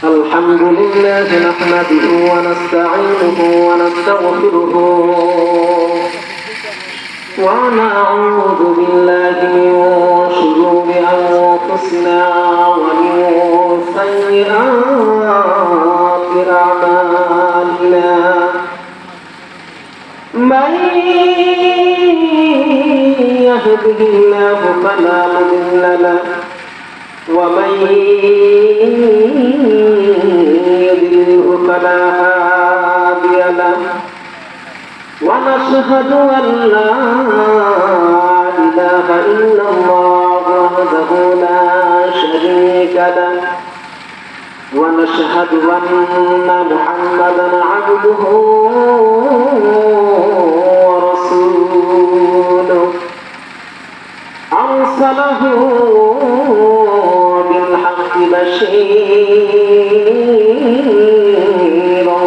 الحمد لله نحمده ونستعينه ونستغفره ونعوذ بالله من شرور أنفسنا ومن سيئات أعمالنا من يهده الله فلا مضل له ومن يضلله فلا هادي له ونشهد أن لا إله إلا الله وحده لا شريك له ونشهد أن محمدا عبده ورسوله أرسله بالحق بشيرا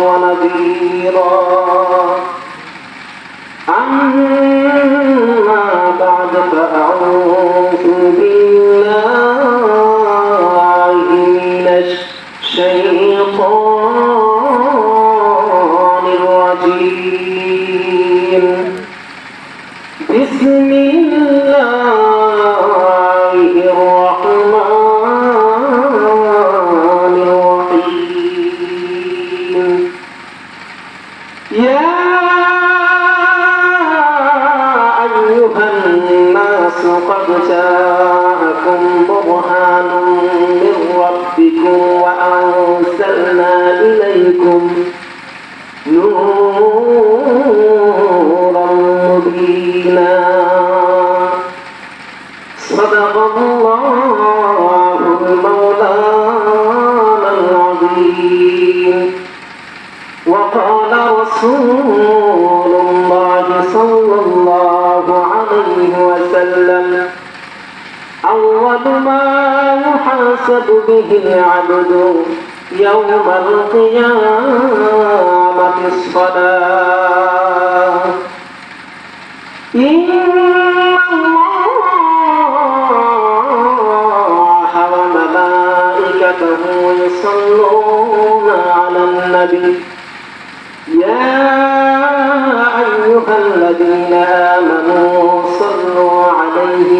ونذيرا أما بعد فأعوذ بالله من الشيطان الرجيم بسم الله الرحمن الرحيم يا أيها الناس قد جاءكم برهان من ربكم وأنزلنا إليكم نورا مبينا صدق الله المولانا العظيم وقال رسول الله صلى الله عليه وسلم أول ما يحاسب به العبد يوم القيامة الصلاة إن الله وملائكته يصلون على النبي يا أيها الذين آمنوا صلوا عليه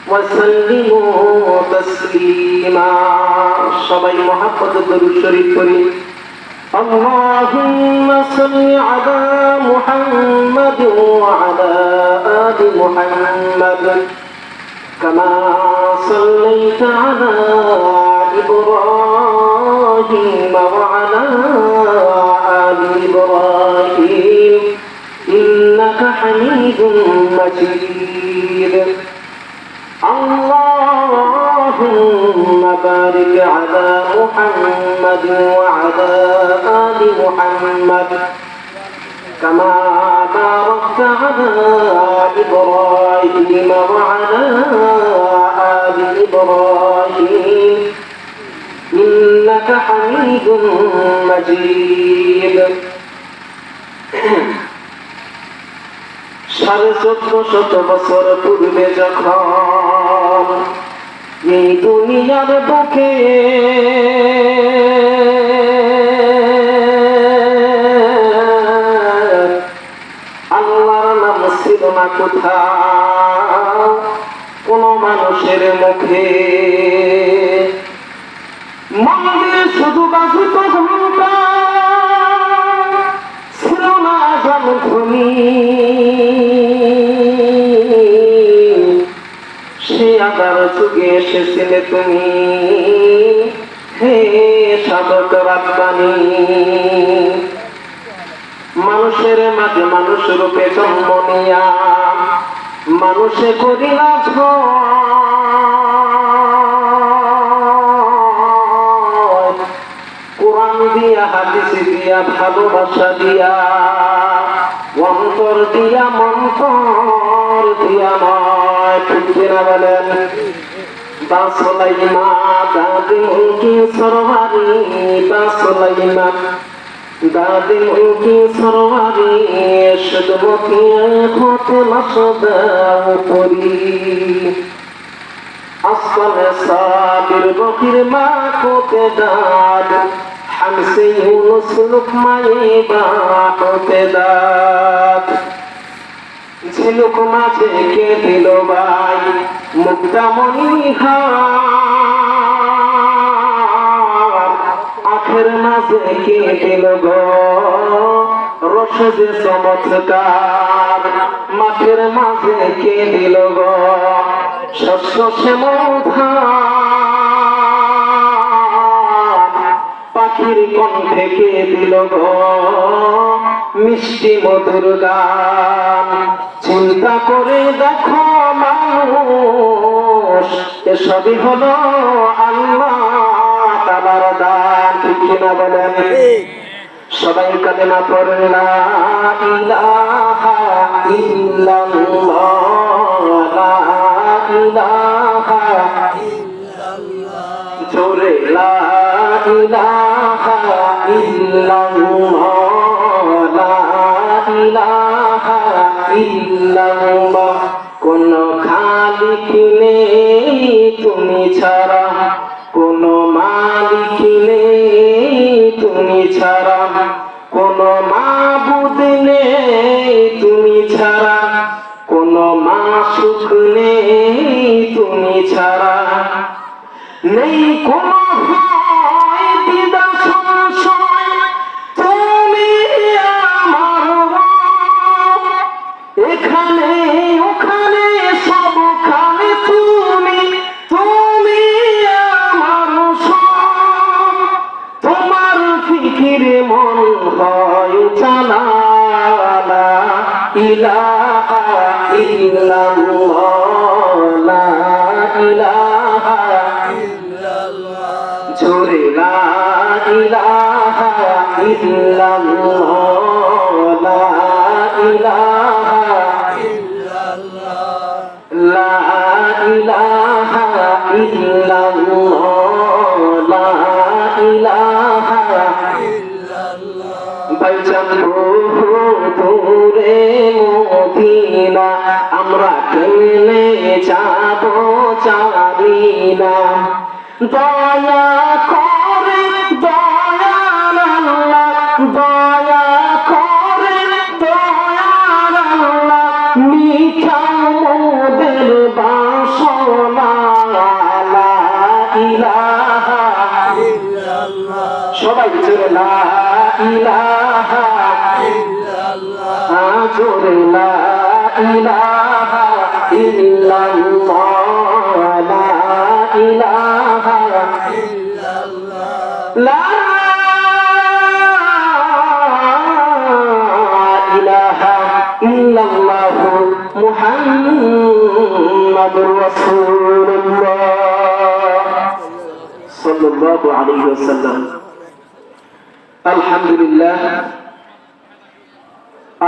وسلموا تسليما সবাই محبة الدرود الشريف করি اللهم صل على محمد وعلى آل محمد كما صليت على إبراهيم وعلى آل إبراهيم إنك حميد مجيد اللهم بارك على محمد وعلى آل محمد كما باركت على إبراهيم وعلى آل إبراهيم إنك حميد مجيد 1400 বছর পূর্বে যখন এই দুনিয়ার বুকে আল্লাহর নাম ছিল না কোথাও কোন মানুষের মুখে মন্দিরে শুধু বাজিত ঘন্টা ছিল না জনধ্বনি সে আবার যুগে এসেছিলে তুমি হে সাধক রাব্বানী মানুষের মাঝে মানুষ রূপে জন্ম নিয়া মানুষে করিলা কোরআন দিয়া হাদিস দিয়া ভালোবাসা দিয়া অন্তর দিয়া মন্তর দিয়া নয় ঠিক কিনা বলেন বাসলাইমা দাদিম কি সরওয়ারি বাসলাইমা দাদিম কি সরওয়ারি শুধুমতি খোতে মাসদা পরি حسن صابر بكر ما كنت داد حمسي يونس لقمي باحت داد ঝিনুক মাঝে কে দিল ভাই মুক্তামণি আখের মাঝে কে দিল গো রস যে চমৎকার মাঠের মাঝে কে দিল গো শস্য শ্যামল ধান পাখির কণ্ঠে কে দিল গো মিষ্টি মধুর গান চিন্তা করে দেখো মানুষ এসবই হলো আল্লাহ তাআলার দান ঠিক কিনা বলেন সবাই কালেমা পড়েন লা ইলাহা ইল্লাল্লাহ লা ইলাহা ইল্লাল্লাহ জোরে লা ইলাহা ইল্লাল্লাহ লা ইলাহা ইল্লাল্লাহ কোন খালিক নেই তুমি ছাড়া কোন মালিক নেই তুমি ছাড়া কোন মাবুদ নেই তুমি ছাড়া কোন মাসুক নেই তুমি ছাড়া নেই কোন ভয় দ্বিধা সংশয় তুমি আমার রব। এখানে ওখানে সবখানে তুমি তুমি আমার সব তোমার ফিকিরে মন হয় জানা লা ইলাহা ইল্লাল্লাহ লা ইলাহা জোরে লা ইলাহা ইল্লাল্লাহ লা ইলাহা ইল্লাল্লাহ লা ইলাহা ইল্লাল্লাহ লা ইলাহা ইল্লাল্লাহ ভাইজান বহু দূরে মদিনা আমরা কেমনে যাব জানি না দয়া করে দয়াল আল্লাহ দয়া করে দয়াল আল্লাহ মিঠা মোদের বাসনা লা ইলাহা ইল্লাল্লাহ সবাই জোরে লা ইলাহা ইল্লাল্লাহ জোরে লা ইলাহা ইল্লাল্লাহ লা ইলাহা ইল্লাল্লাহ লা ইলাহা ইল্লাল্লাহ মুহাম্মাদুর রাসূলুল্লাহ সাল্লাল্লাহু আলাইহি ওয়াসাল্লাম আলহামদুলিল্লাহ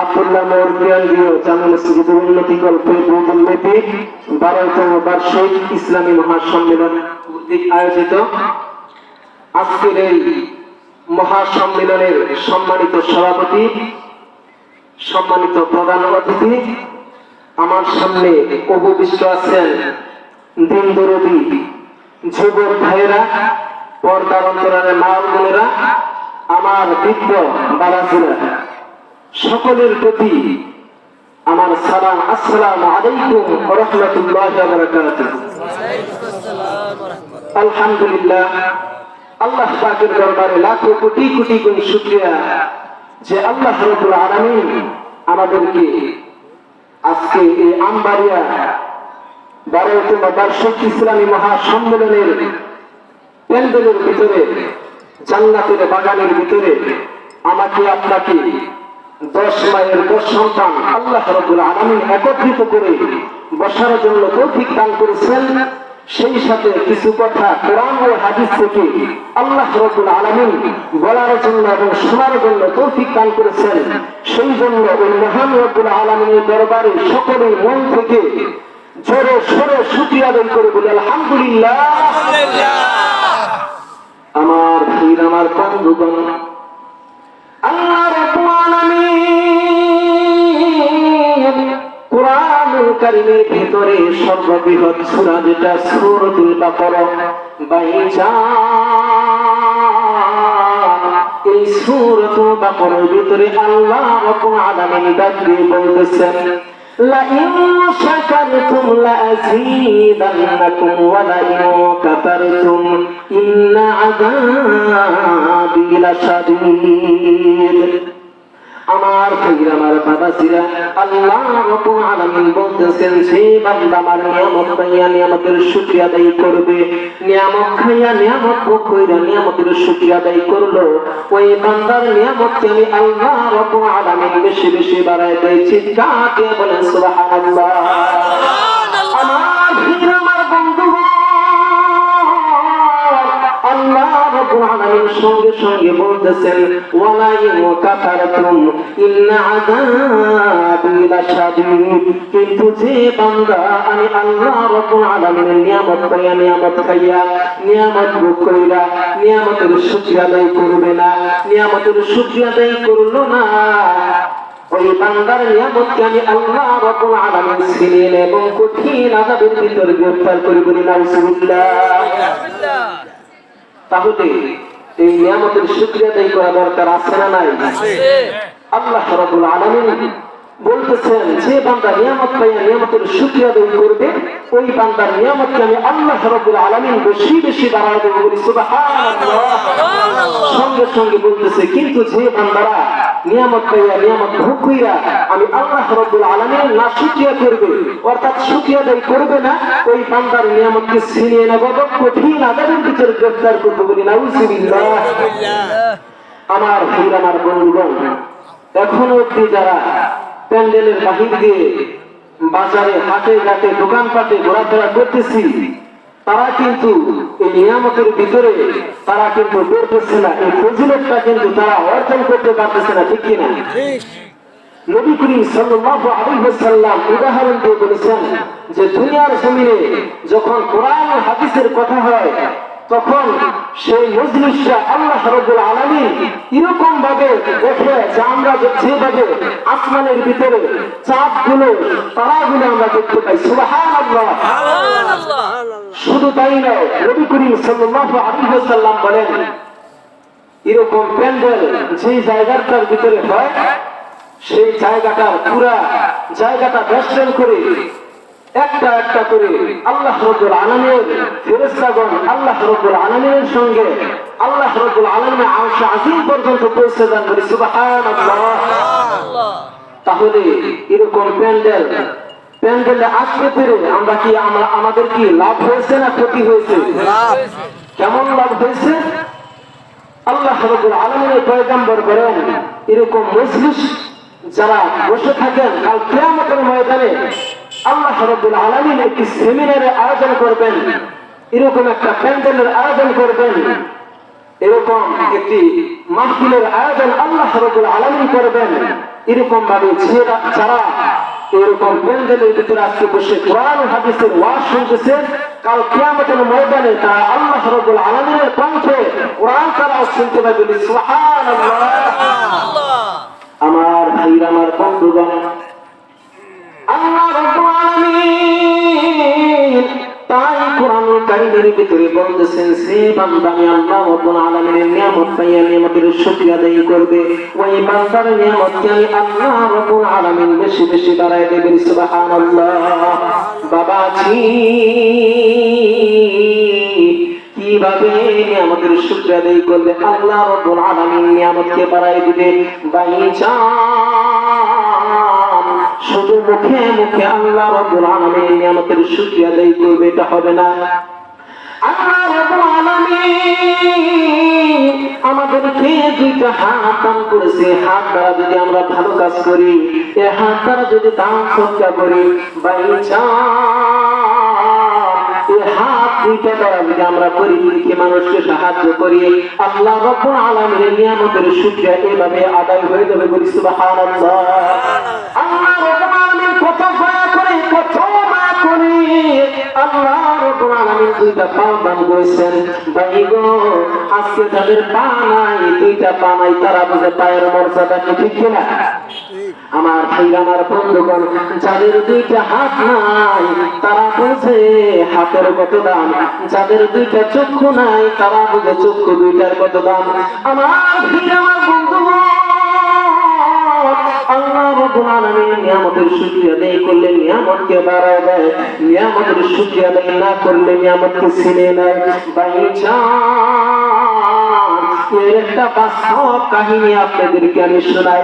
আব্দুল্লাহ মোরকিয়ান্দিও জামে মসজিদের উন্নতি কল্পে বহুমুল্যে 12তম বার্ষিক ইসলামী মহাসম্মেলন কর্তৃক আয়োজিত আজকের এই মহাসম্মেলনের সম্মানিত সভাপতি সম্মানিত প্রধান অতিথি আমার সামনে উপবিষ্ট আছেন দিন দরদি যুবক ভাইয়েরা পর্দার অন্তরালের মা বোনেরা আমার বৃদ্ধ বাবাজিরা সকলের প্রতি আমার সালাম আসসালামু আলাইকুম ওয়া রাহমাতুল্লাহি ওয়া বারাকাতুহু আলহামদুলিল্লাহ আল্লাহ পাকের দরবারে লাখো কোটি কোটি গুণ শুকরিয়া যে আল্লাহ রাব্বুল আলামিন আমাদেরকে আজকে এই আমবাড়িয়া 12তম বার্ষিক ইসলামী মহাসম্মেলনের প্যান্ডেলের ভিতরে জান্নাতের বাগানের ভিতরে আমাকে আপনাকে 10 মায়ের 10 সন্তান আল্লাহ রাব্বুল আলামিন একত্রিত করে বসার জন্য তৌফিক দান করেছেন সেই সাথে কিছু কথা কোরআন ও হাদিস থেকে আল্লাহ রাব্বুল আলামিন বলার জন্য এবং শোনার জন্য তৌফিক দান করেছেন সেই জন্য ওই মহান রব্বুল আলামিনের দরবারে সকলের মন থেকে জোরে সোরে শুকরিয়া আদায় করে বলি আলহামদুলিল্লাহ আমার পীর আমার বন্ধুগণ আল্লাহ রাব্বুল আলামিন কোরআনুল কারীমের ভিতরে সর্ববৃহৎ সূরা যেটা সূরাতুল বাকারা এই সূরাতুল বাকারার ভিতরে আল্লাহ রাব্বুল আলামিন ডাক দিয়ে বলতেছেন لئن شكرتم لأزيدنكم ولئن كفرتم إن عذابي لشديد আমার ভাইরা আমার বাবাজিরা আল্লাহ রাব্বুল আলামিন বলতেছেন যে বান্দা আমার নিয়ামত পাইয়া নিয়ামতের শুকরিয়া আদায় করবে নিয়ামত খাইয়া নিয়ামত ভোগ কইরা নিয়ামতের শুকরিয়া আদায় করলো ওই বান্দার নিয়ামতকে আমি আল্লাহ রাব্বুল আলামিন বেশি বেশি বাড়ায় দেই চিৎকার দিয়ে বলেন সুবহানাল্লাহ আমার ভাইরা আমার বন্ধুগণ আল্লাহ রাব্বুল আলামিন সঙ্গে সঙ্গে বলতেছেন ওয়ালা ইনকাফারতুম ইন্না আযাবি লাশাদীদ কিন্তু যে বান্দা আমি আল্লাহ রাব্বুল আলামিনের নিয়ামত পাইয়া নিয়ামত খাইয়া নিয়ামত ভোগ কইরা নিয়ামতের শুকরিয়া আদায় করবে না নিয়ামতের শুকরিয়া আদায় করলো না ওই বান্দার নিয়ামতকে আমি আল্লাহ রাব্বুল আলামিন ছিনিয়ে এবং কঠিন আযাবের ভিতরে গ্রেফতার করে বলি নাউযুবিল্লাহ তাহলে এই নিয়ামতের শুকরিয়া আদায় করা দরকার আছে না নাই আল্লাহ রাব্বুল আলামিন বলতেছেন যে বান্দা নিয়ামত পাইয়া নিয়ামতের শুকরিয়া আদায় করবে ওই বান্দার নিয়ামতকে আমি আল্লাহ রাব্বুল আলামিন বেশি বেশি বাড়ায় দেব বলি সুবহানাল্লাহ সঙ্গে সঙ্গে বলতেছে কিন্তু যে বান্দারা নিয়ামত পাইয়া নিয়ামত ভোগ কইরা আমি আল্লাহ রাব্বুল আলামিন না শুকরিয়া করবে অর্থাৎ শুকরিয়া আদায় করবে না ওই বান্দার নিয়ামতকে ছিনিয়ে নেব কঠিন আযাবের ভিতরে গ্রেফতার করব বলি নাউযুবিল্লাহ আমার ভাইরা আমার বন্ধুগণ এখনো অবধি যারা প্যান্ডেলের বাহির দিয়ে বাজারে হাটে ঘাটে দোকানপাটে ঘোরাফেরা করতেছি তারা কিন্তু এই নিয়ামতের ভিতরে তারা কিন্তু করতেছে না এই ফজিলতটা কিন্তু তারা অর্জন করতে পারতেছে না ঠিক কিনা নবী করিম সাল্লাল্লাহু আলাইহি ওয়াসাল্লাম উদাহরণ দিয়ে বলেছেন যে দুনিয়ার জমিনে যখন কোরআন ও হাদিসের কথা হয় তখন সেই মজলিসটা আল্লাহ রাব্বুল আলামিন এরকম ভাবে দেখে যে আমরা যেভাবে আসমানের ভিতরে চাঁদগুলো তারাগুলো আমরা দেখতে পাই সুবহানাল্লাহ শুধু তাই নয় নবী করিম সাল্লাল্লাহু আলাইহি ওয়াসাল্লাম বলেন এরকম প্যান্ডেল যে জায়গাটার ভিতরে হয় সেই জায়গাটার পুরা জায়গাটা বেষ্টন করে একটা একটা করে আল্লাহ রাব্বুল আলামিনের ফেরেশতাগণ আল্লাহ রাব্বুল আলামিনের সঙ্গে আল্লাহ রাব্বুল আলামিনের আরশ আজিম পর্যন্ত পৌঁছে যান বলি সুবহানাল্লাহ তাহলে এরকম প্যান্ডেলে আসতে পেরে আমরা কি আমাদের কি লাভ হয়েছে না ক্ষতি হয়েছে কেমন লাভ হয়েছে আল্লাহ রাব্বুল আলামিনের পয়গম্বর বলেন এরকম মজলিস যারা বসে থাকেন কাল কিয়ামতের ময়দানে আল্লাহ রাব্বুল আলামিন একটি সেমিনারের আয়োজন করবেন এরকম একটা প্যান্ডেলের আয়োজন করবেন এরকম একটি মাহফিলের আয়োজন আল্লাহ রাব্বুল আলামিন করবেন এরকম ভাবে যারা এরকম প্যান্ডেলের ভিতরে আজকে বসে কোরআন ও হাদিসের ওয়াজ শুনতেছে কাল কিয়ামতের ময়দানে তারা আল্লাহ রাব্বুল আলামিনের কণ্ঠে কোরআন তারাও শুনতে পাবে সুবহানাল্লাহ আমার ভাইরা আমার বন্ধুগণ আল্লাহ রাব্বুল আলামিন তাই কোরআনুল কারীমের ভিতরে বলতেছেন যে বান্দা আমি আল্লাহ রাব্বুল আলামিনের নিয়ামত পাইয়া নিয়ামতের শুকরিয়া আদায় করবে ওই বান্দার নিয়ামতকে আমি আল্লাহ রাব্বুল আলামিন বেশি বেশি বাড়ায় দেবেন সুবহানাল্লাহ বাবাজি কিভাবে নিয়ামতের শুকরিয়া আদায় করবে আল্লাহ রাব্বুল আলামিন নিয়ামতকে বাড়ায় দিবে বাইজান শুধু মুখে মুখে আল্লাহ রাব্বুল আলামিন নিয়ামতের শুকরিয়া আদায় করবে এটা হবে না আল্লাহ রাব্বুল আলামিন আমাদেরকে দুইটা হাত দান করেছে হাত দ্বারা যদি আমরা ভালো কাজ করি এই হাত দ্বারা যদি দান সদকা করি বাইজান হাত দুইটা দ্বারা যদি আমরা গরিবকে মানুষকে সাহায্য করি আল্লাহ রাব্বুল আলামিনের নিয়ামতের শুকরিয়া এভাবে আদায় হয়ে যাবে বলি সুবহানাল্লাহ আল্লাহ রাব্বুল আলামিন কত দয়া করে কত মায়া করে আল্লাহ রাব্বুল আলামিন দুইটা পা দান করেছেন ভাই গো আজকে যাদের পা নাই দুইটা পা নাই তারা বুঝে পায়ের মর্যাদা ঠিক কিনা আমার ভাইরা, আমার বন্ধুগণ, যাদের দুইটা হাত নাই তারা বুঝে হাতের কত দাম, যাদের দুইটা চক্ষু নাই তারা বুঝে চক্ষু দুইটার কত দাম। আমার ভাইরা, আমার বন্ধুগণ, আল্লাহ রাব্বুল আলামিন নিয়ামতের শুকরিয়া আদায় করলে নিয়ামতকে বাড়ায় দেয়, নিয়ামতের শুকরিয়া আদায় না করলে নিয়ামতকে ছিনে নেয়। ভাইজান, এর একটা বাস্তব কাহিনী আপনাদেরকে আমি শোনাই।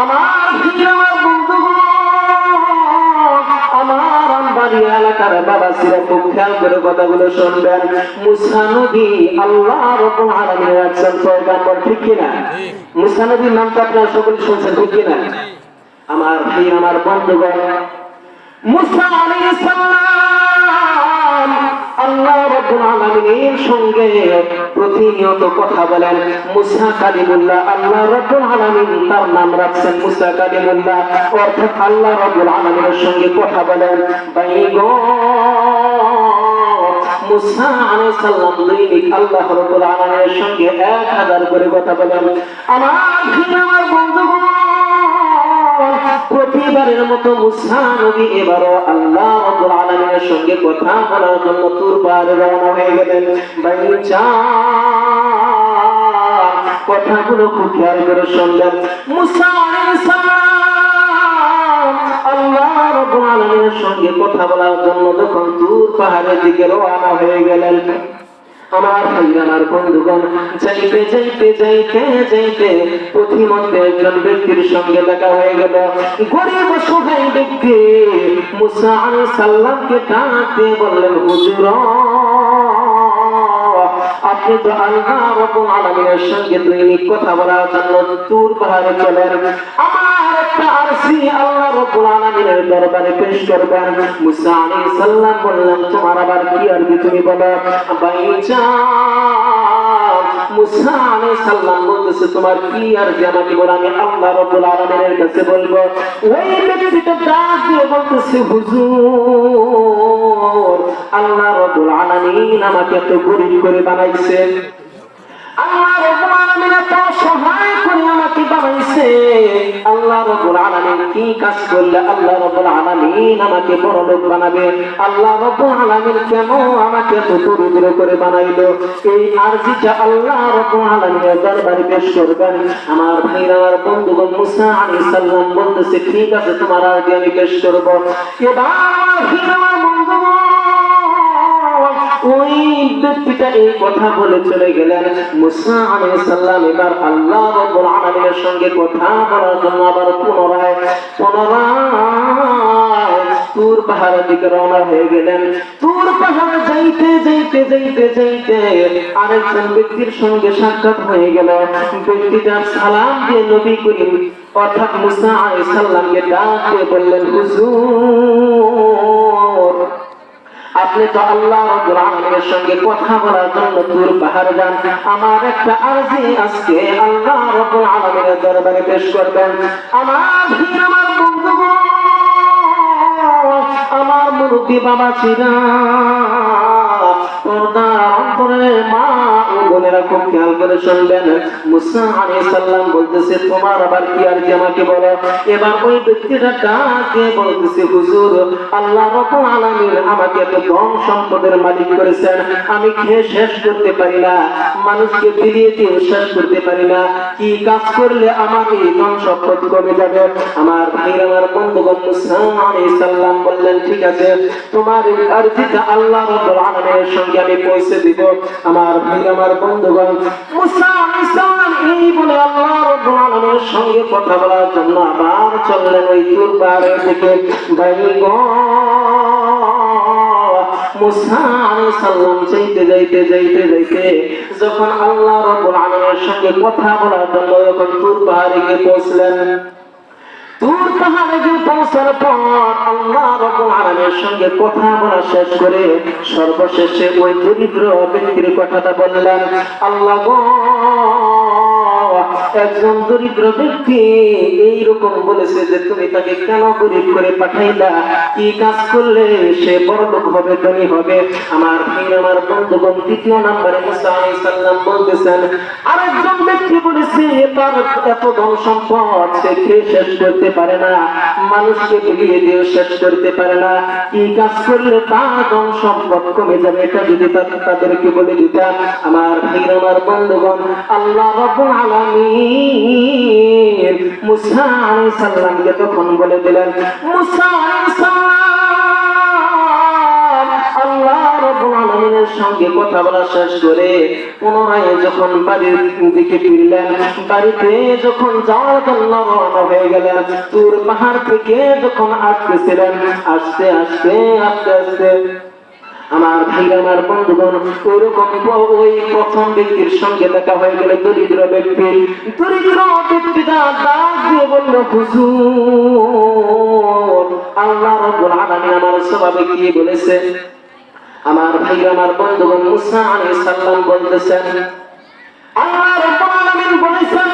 আমার ভাইরা, আমার বন্ধুগণ, আমার আমবাড়িয়া এলাকার বাবাসীরা খুব খেয়াল করে কথাগুলো শুনবেন। মুসা নবী আল্লাহ রাব্বুল আলামিনের একজন পয়গম্বর, ঠিক কিনা? মুসা নবীর নামটা আপনারা সকলে শুনছেন, ঠিক কিনা? আমার ভাই, আমার বন্ধুগণ, মুসা আলাইহিস সালাম আল্লাহ রাব্বুল আলামিনের সঙ্গে প্রতিনিয়ত কথা বলেন। মুসা কালিমুল্লাহ, আল্লাহ রাব্বুল আলামিন তার নাম রাখছেন মুসা কালিমুল্লাহ, অর্থাৎ আল্লাহ রাব্বুল আলামিনের সঙ্গে কথা বলেন। ভাইগো, মুসা আলাইহিস সালাম দৈনিক আল্লাহ রাব্বুল আলামিনের সঙ্গে 1000 করে কথা বলেন। আমার ভাই, আমার বন্ধুগণ, প্রতিবারের মতো মুসা নবী এবারও আল্লাহ রাব্বুল আলামিনের সঙ্গে কথা বলার জন্য তুর পাহাড়ে রওনা হয়ে গেলেন। কথাগুলো খুব খেয়াল করে শুনলেন। মুসা আলাইহিস সালাম আল্লাহ রাব্বুল আলামিনের সঙ্গে কথা বলার জন্য যখন তুর পাহাড়ের দিকে রওনা হয়ে গেলেন, আমার ভাইরা, আমার বন্ধুগণ, যাইতে যাইতে যাইতে যাইতে পথিমধ্যে একজন ব্যক্তির সঙ্গে দেখা হয়ে গেল। গরিব অসহায় ব্যক্তি মুসা আলাইহিস সালামকে ডাক দিয়ে বললেন, হুজুর, আপনি তো আল্লাহ রাব্বুল আলামিনের সঙ্গে দৈনিক কথা বলার জন্য তুর পাহাড়ে চলেন, আমার একটা আরশি আল্লাহ রাব্বুল আলামিনের দরবারে পেশ করবেন। মুসা আলাইহিস সালাম বললেন, তোমার আবার কি আরবি তুমি বলো? ভাইজান, মুসা আলাইহিস সালাম বলতেছে, তোমার কি আরবি আমাকে বলো, আমি আল্লাহ রাব্বুল আলামিনের কাছে বলবো। ওই ব্যক্তিটা ডাক দিয়ে বলতেছে, হুজুর, আল্লাহ রাব্বুল আলামিন আমাকে এত গরীব করে বানাইছেন, আল্লাহ রাব্বুল আলামিন এত সহায় করে আমাকে বানাইছে, আল্লাহ রাব্বুল আলামিন কি কাজ করলে আল্লাহ রাব্বুল আলামিন আমাকে বড় লোক বানাবে? আল্লাহ রাব্বুল আলামিন কেন আমাকে এত দরিদ্র করে বানাইলো? এই আরজিটা আল্লাহ রাব্বুল আলামিনের দরবারে পেশ করবেন। আমার ভাইরা, আমার বন্ধুগণ, মুসা আলাইহিস সালাম বলতেছে, ঠিক আছে, তোমার আরজি আমি পেশ করব। এবার আমার ভাইরা, আমার বন্ধুগণ, ওই ব্যক্তিটা এই কথা বলে চলে গেলেন। মুসা আলাইহিস সালাম এবার আল্লাহ রাব্বুল আলামিনের সঙ্গে কথা বলার জন্য আবার পুনরায় তুর পাহাড়ের দিকে রওনা হয়ে গেলেন। তুর পাহাড়ে যাইতে যাইতে যাইতে যাইতে আরেকজন ব্যক্তির সঙ্গে সাক্ষাৎ হয়ে গেল। ব্যক্তিটা সালাম দিয়ে নবী করিম অর্থাৎ মুসা আলাইহিস সালামকে ডাক দিয়ে বললেন, হুজুর, আপনি তো আল্লাহ রাব্বুল আলামিনের সঙ্গে কথা বলার জন্য তুর পাহাড়ে যান, আমার একটা আরজি আজকে আল্লাহ রাব্বুল আলামিনের দরবারে পেশ করবেন। আমার ভাই, আমার বন্ধুগণ, আমার মুরব্বী বাবা ছিরা, পর্দার অন্তরের মা ও বোনেরা খুব খেয়াল করে শুনবেন। মুসা আলাইহিস সালাম বলতেছে, তোমার আবার কি আরজি আমাকে বলো। এবার ওই ব্যক্তিটা ডাক দিয়ে বলতেছে, হুজুর, আল্লাহ রাব্বুল আলামিন আমাকে এত ধন সম্পদের মালিক করেছেন, আমি খেয়ে শেষ করতে পারি না, মানুষকে বিলিয়ে দিয়ে শেষ করতে পারি না, কি কাজ করলে আমার এই ধন সম্পদ কমে যাবে? আমার ভাইরা, আমার বন্ধুগণ, মুসা আলাইহিস সালাম বললেন, ঠিক আছে, তোমার এই আরজিটা আল্লাহ রাব্বুল আলামিনের সঙ্গে আমি পৌঁছে দিব। আমার ভাইরা, আমার বন্ধুগণ, মুসা আলাইহিস সালাম এই বলে আল্লাহ রাব্বুল আলামিনের সঙ্গে কথা বলার জন্য আবার চললেন ওই তুর পাহাড়ের দিকে। ভাইগো, মুসা আলাইহিস সালাম যাইতে যাইতে যাইতে যাইতে যখন আল্লাহ রাব্বুল আলামিনের সঙ্গে কথা বলার জন্য যখন তুর পাহাড়ে গিয়ে পৌঁছলেন, তুর পাহাড়ে গিয়ে পৌঁছার পর আল্লাহ রাব্বুল আলামিনের সঙ্গে কথা বলা শেষ করে সর্বশেষে ওই দরিদ্র ব্যক্তির কথাটা বললেন, আল্লাহ গো, একজন দরিদ্র ব্যক্তি এইরকম বলেছে যে তুমি তাকে কেন গরিব করে পাঠাইলা, কি কাজ করলে সে বড়লোক হবে, ধনী হবে। আমার ভাই আমার বন্ধুগণ, তৃতীয় নম্বরে মুসা আলাইহিস সালাম বলতেছেন, আরেকজন ব্যক্তি বলেছে তার এত ধন সম্পদ সে খেয়ে শেষ করতে পারে না, মানুষকে বিলিয়ে দিয়ে শেষ করতে পারে না, কি কাজ করলে তার ধন সম্পদ কমে যাবে, এটা যদি তাদেরকে বলে দিতাম। আমার ভাই আমার বন্ধুগণ, আল্লাহ রাব্বুল আলামিন মুসা আলাইহিস সালামকে তখন বলে দিলেন, মুসা আলাইহিস সালাম আল্লাহ রাব্বুল আলামিনের সঙ্গে কথা বলা শেষ করে পুনরায় যখন বাড়ির দিকে ফিরলেন, বাড়িতে যখন যাওয়ার জন্য রওনা হয়ে গেলেন, তুর পাহাড় থেকে যখন আসতেছিলেন, আস্তে আস্তে আস্তে আস্তে আমার ভাই আমার বন্ধুগণ, ওইরকম ওই প্রথম ব্যক্তির সঙ্গে দেখা হয়ে গেল, দরিদ্র ব্যক্তিটা ডাক দিয়ে বলল, হুজুর আল্লাহ রাব্বুল আলামিন আমার স্বভাবে কি বলেছে। আমার ভাই আমার বন্ধুগণ, মুসা আলাইহিস সালাম বলতেছেন, আল্লাহ রাব্বুল আলামিন বলেছেন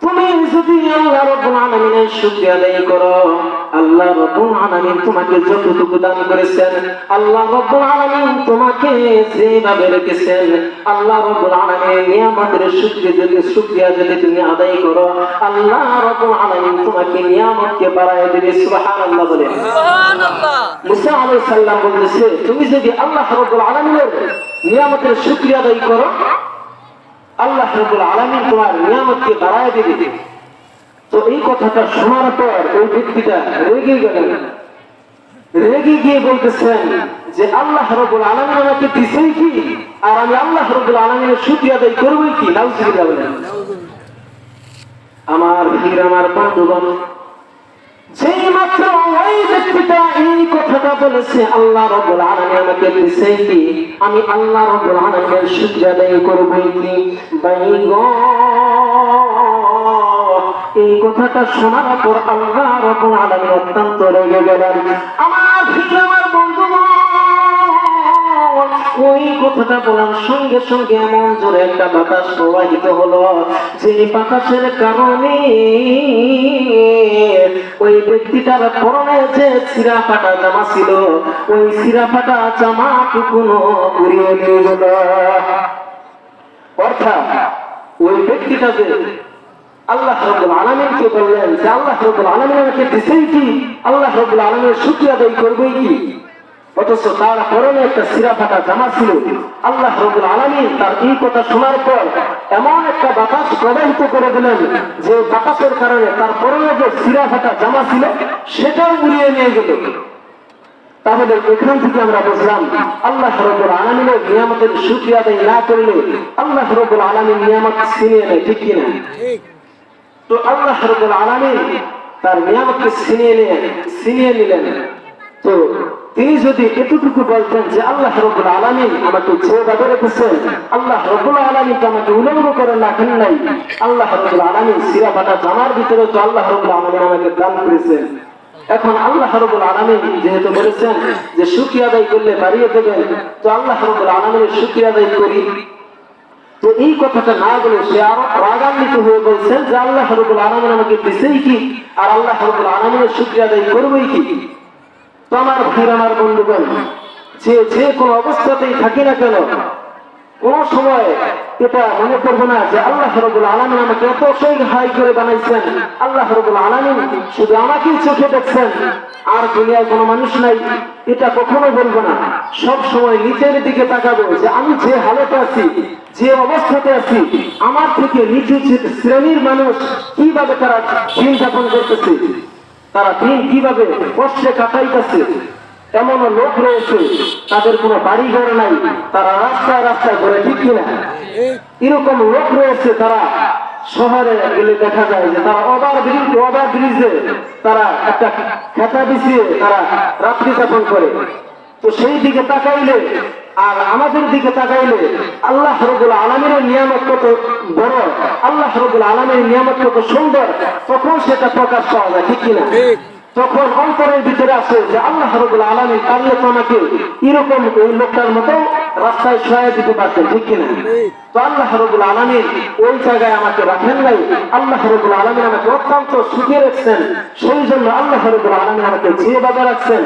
তুমি যদি আল্লাহ রাব্বুল আলামিনের শুকরিয়া আদায় করো, আল্লাহ রাব্বুল আলামিন তোমাকে যতটুকু দান করেছেন, আল্লাহ রাব্বুল আলামিন তোমাকে যেভাবে রেখেছেন, আল্লাহ রাব্বুল আলামিনের নিয়ামতের শুকরিয়া যদি তুমি আদায় করো, আল্লাহ রাব্বুল আলামিন তোমাকে নিয়ামতকে বাড়ায় দিবে। সুবহানাল্লাহ বলে। সুবহানাল্লাহ। মুসা আলাইহিস সালাম বলতেছে, তুমি যদি আল্লাহ রাব্বুল আলামিনের নিয়ামতের শুকরিয়া আদায় করো, আল্লাহ রাব্বুল আলামিন তোমার নিয়ামতকে বাড়ায় দিবে। তো এই কথাটা শোনার পর ওই ব্যক্তিটা রেগে গেলেন, রেগে গিয়ে বলতেছেন যে আল্লাহ রাব্বুল আলামিন আমাকে দিছেই কি, আর আমি আল্লাহ রাব্বুল আলামিনের শুকরিয়া আদায় করবই কি। নাউজুবিল্লাহ বলেন। আমার ভাইরা আমার বন্ধুগণ, যেই মাত্র ওই ব্যক্তিটা এই কথাটা বলেছে, আল্লাহ রাব্বুল আলামিন আমাকে দিছেই কি, আমি আল্লাহ রাব্বুল আলামিনের শুকরিয়া আদায় করবই কি। বাইগো এই কথাটা শোনার পর আল্লাহ রাব্বুল আলামিন অত্যন্ত রেগে গেলেন। আমার ভাই আমার বন্ধুগণ, ওই কথাটা বলার সঙ্গে সঙ্গে এমন জোরে একটা বাতাস প্রবাহিত হলো, যে বাতাসের কারণে ওই ব্যক্তিটার পরনে যে ছিঁড়া ফাটা জামা ছিল, ওই ছিঁড়া ফাটা জামাটুকু উড়িয়ে নিয়ে গেল। অর্থাৎ ওই ব্যক্তিটা যে আল্লাহ রাব্বুল আলামিনকে বললেন যে আল্লাহ রাব্বুল আলামিন আমাকে দিছেই কি, আল্লাহ রাব্বুল আলামিনের শুকরিয়া আদায় করবেই কি, অথচ তার পরনে একটা ছিঁড়া ফাটা জামা ছিল। আল্লাহ রাব্বুল আলামিন তার এই কথা শোনার পর এমন একটা বাতাস প্রবাহিত করে দিলেন, যে বাতাসের কারণে তার পরনে যে ছিঁড়া ফাটা জামা ছিল সেটাও উড়িয়ে নিয়ে গেল। তাহলে এখান থেকে আমরা বুঝলাম, আল্লাহ রাব্বুল আলামিনের নিয়ামতের শুকরিয়া আদায় না করলে আল্লাহ রাব্বুল আলামিন নিয়ামত ছিনিয়ে নেয়, ঠিক কিনা? তো আল্লাহ রাব্বুল আলামিন তার নিয়ামতকে ছিনিয়ে নিলেন। তো তিনি যদি এতটুকু বলতেন যে আল্লাহ রাব্বুল আলামিন আমাকে যেভাবে রেখেছেন, আল্লাহ রাব্বুল আলামিন আমাকে উলঙ্গ করে রাখেন নাই, আল্লাহ রাব্বুল আলামিন ছিঁড়া ফাটা জামার ভিতরে তো আল্লাহ রাব্বুল আলামিন আমাকে দান করেছেন। এখন আল্লাহ রাব্বুল আলামিন যেহেতু বলেছেন যে শুকরিয়া আদায় করলে বাড়িয়ে দেবেন, তো আল্লাহ রাব্বুল আলামিনের শুকরিয়া আদায় করি। তো এই কথাটা না বলে সে আরো রাগান্বিত হয়ে বলছেন যে আল্লাহ রাব্বুল আলামিন আমাকে দিছেই কি, আর আল্লাহ রাব্বুল আলামিনের শুকরিয়া আদায় করবই কি। তো আমার ভাই আমার বন্ধুগণ, যে কোনো অবস্থাতেই থাকি না কেন, কোন সময় এটা মনে করবো না যে আল্লাহ রাব্বুল আলামিন আমাকে এত সহায় করে বানাইছেন, আল্লাহ রাব্বুল আলামিন শুধু আমাকেই চোখে দেখছেন আর দুনিয়ায় কোনো মানুষ নাই, এটা কখনো বলবো না। সব সময় নিচের দিকে তাকাবো যে আমি যে হালতে আছি, যে অবস্থাতে আছি, আমার থেকে নিচু শ্রেণীর মানুষ কিভাবে তারা দিন যাপন করতেছে, তারা দিন কিভাবে কষ্টে কাটাইতেছে। এমন লোক রয়েছে তাদের কোনো বাড়ি ঘর নাই, তারা রাস্তায় রাস্তায় ঘুরে, ঠিক কিনা? এরকম লোক রয়েছে তারা শহরে গেলে দেখা যায় যে তারা ওভার ব্রিজে তারা একটা খেতা বিছিয়ে তারা রাত্রি যাপন করে। তো সেই দিকে তাকাইলে আর আমাদের দিকে তাকাইলে আল্লাহ রাব্বুল আলামিনের নিয়ামত কত বড়, আল্লাহ রাব্বুল আলামিনের নিয়ামত কত সুন্দর, তখন সেটা প্রকাশ পাওয়া যায়, ঠিক কিনা? তখন অন্তরের ভিতরে আসে যে আল্লাহ রাব্বুল আলামিন পারলে তো আমাকে এরকম এই লোকটার মতো রাস্তায় সহায় দিতে পারতেন, ঠিক কিনা? তো আল্লাহ রাব্বুল আলামিন ওই জায়গায় আমাকে রাখেন নাই। আল্লাহ রাব্বুল আলামিন আমাকে অত্যন্ত সুখে রাখছেন। সেই জন্য আল্লাহ রাব্বুল আলামিন আমাকে যেভাবে রাখছেন,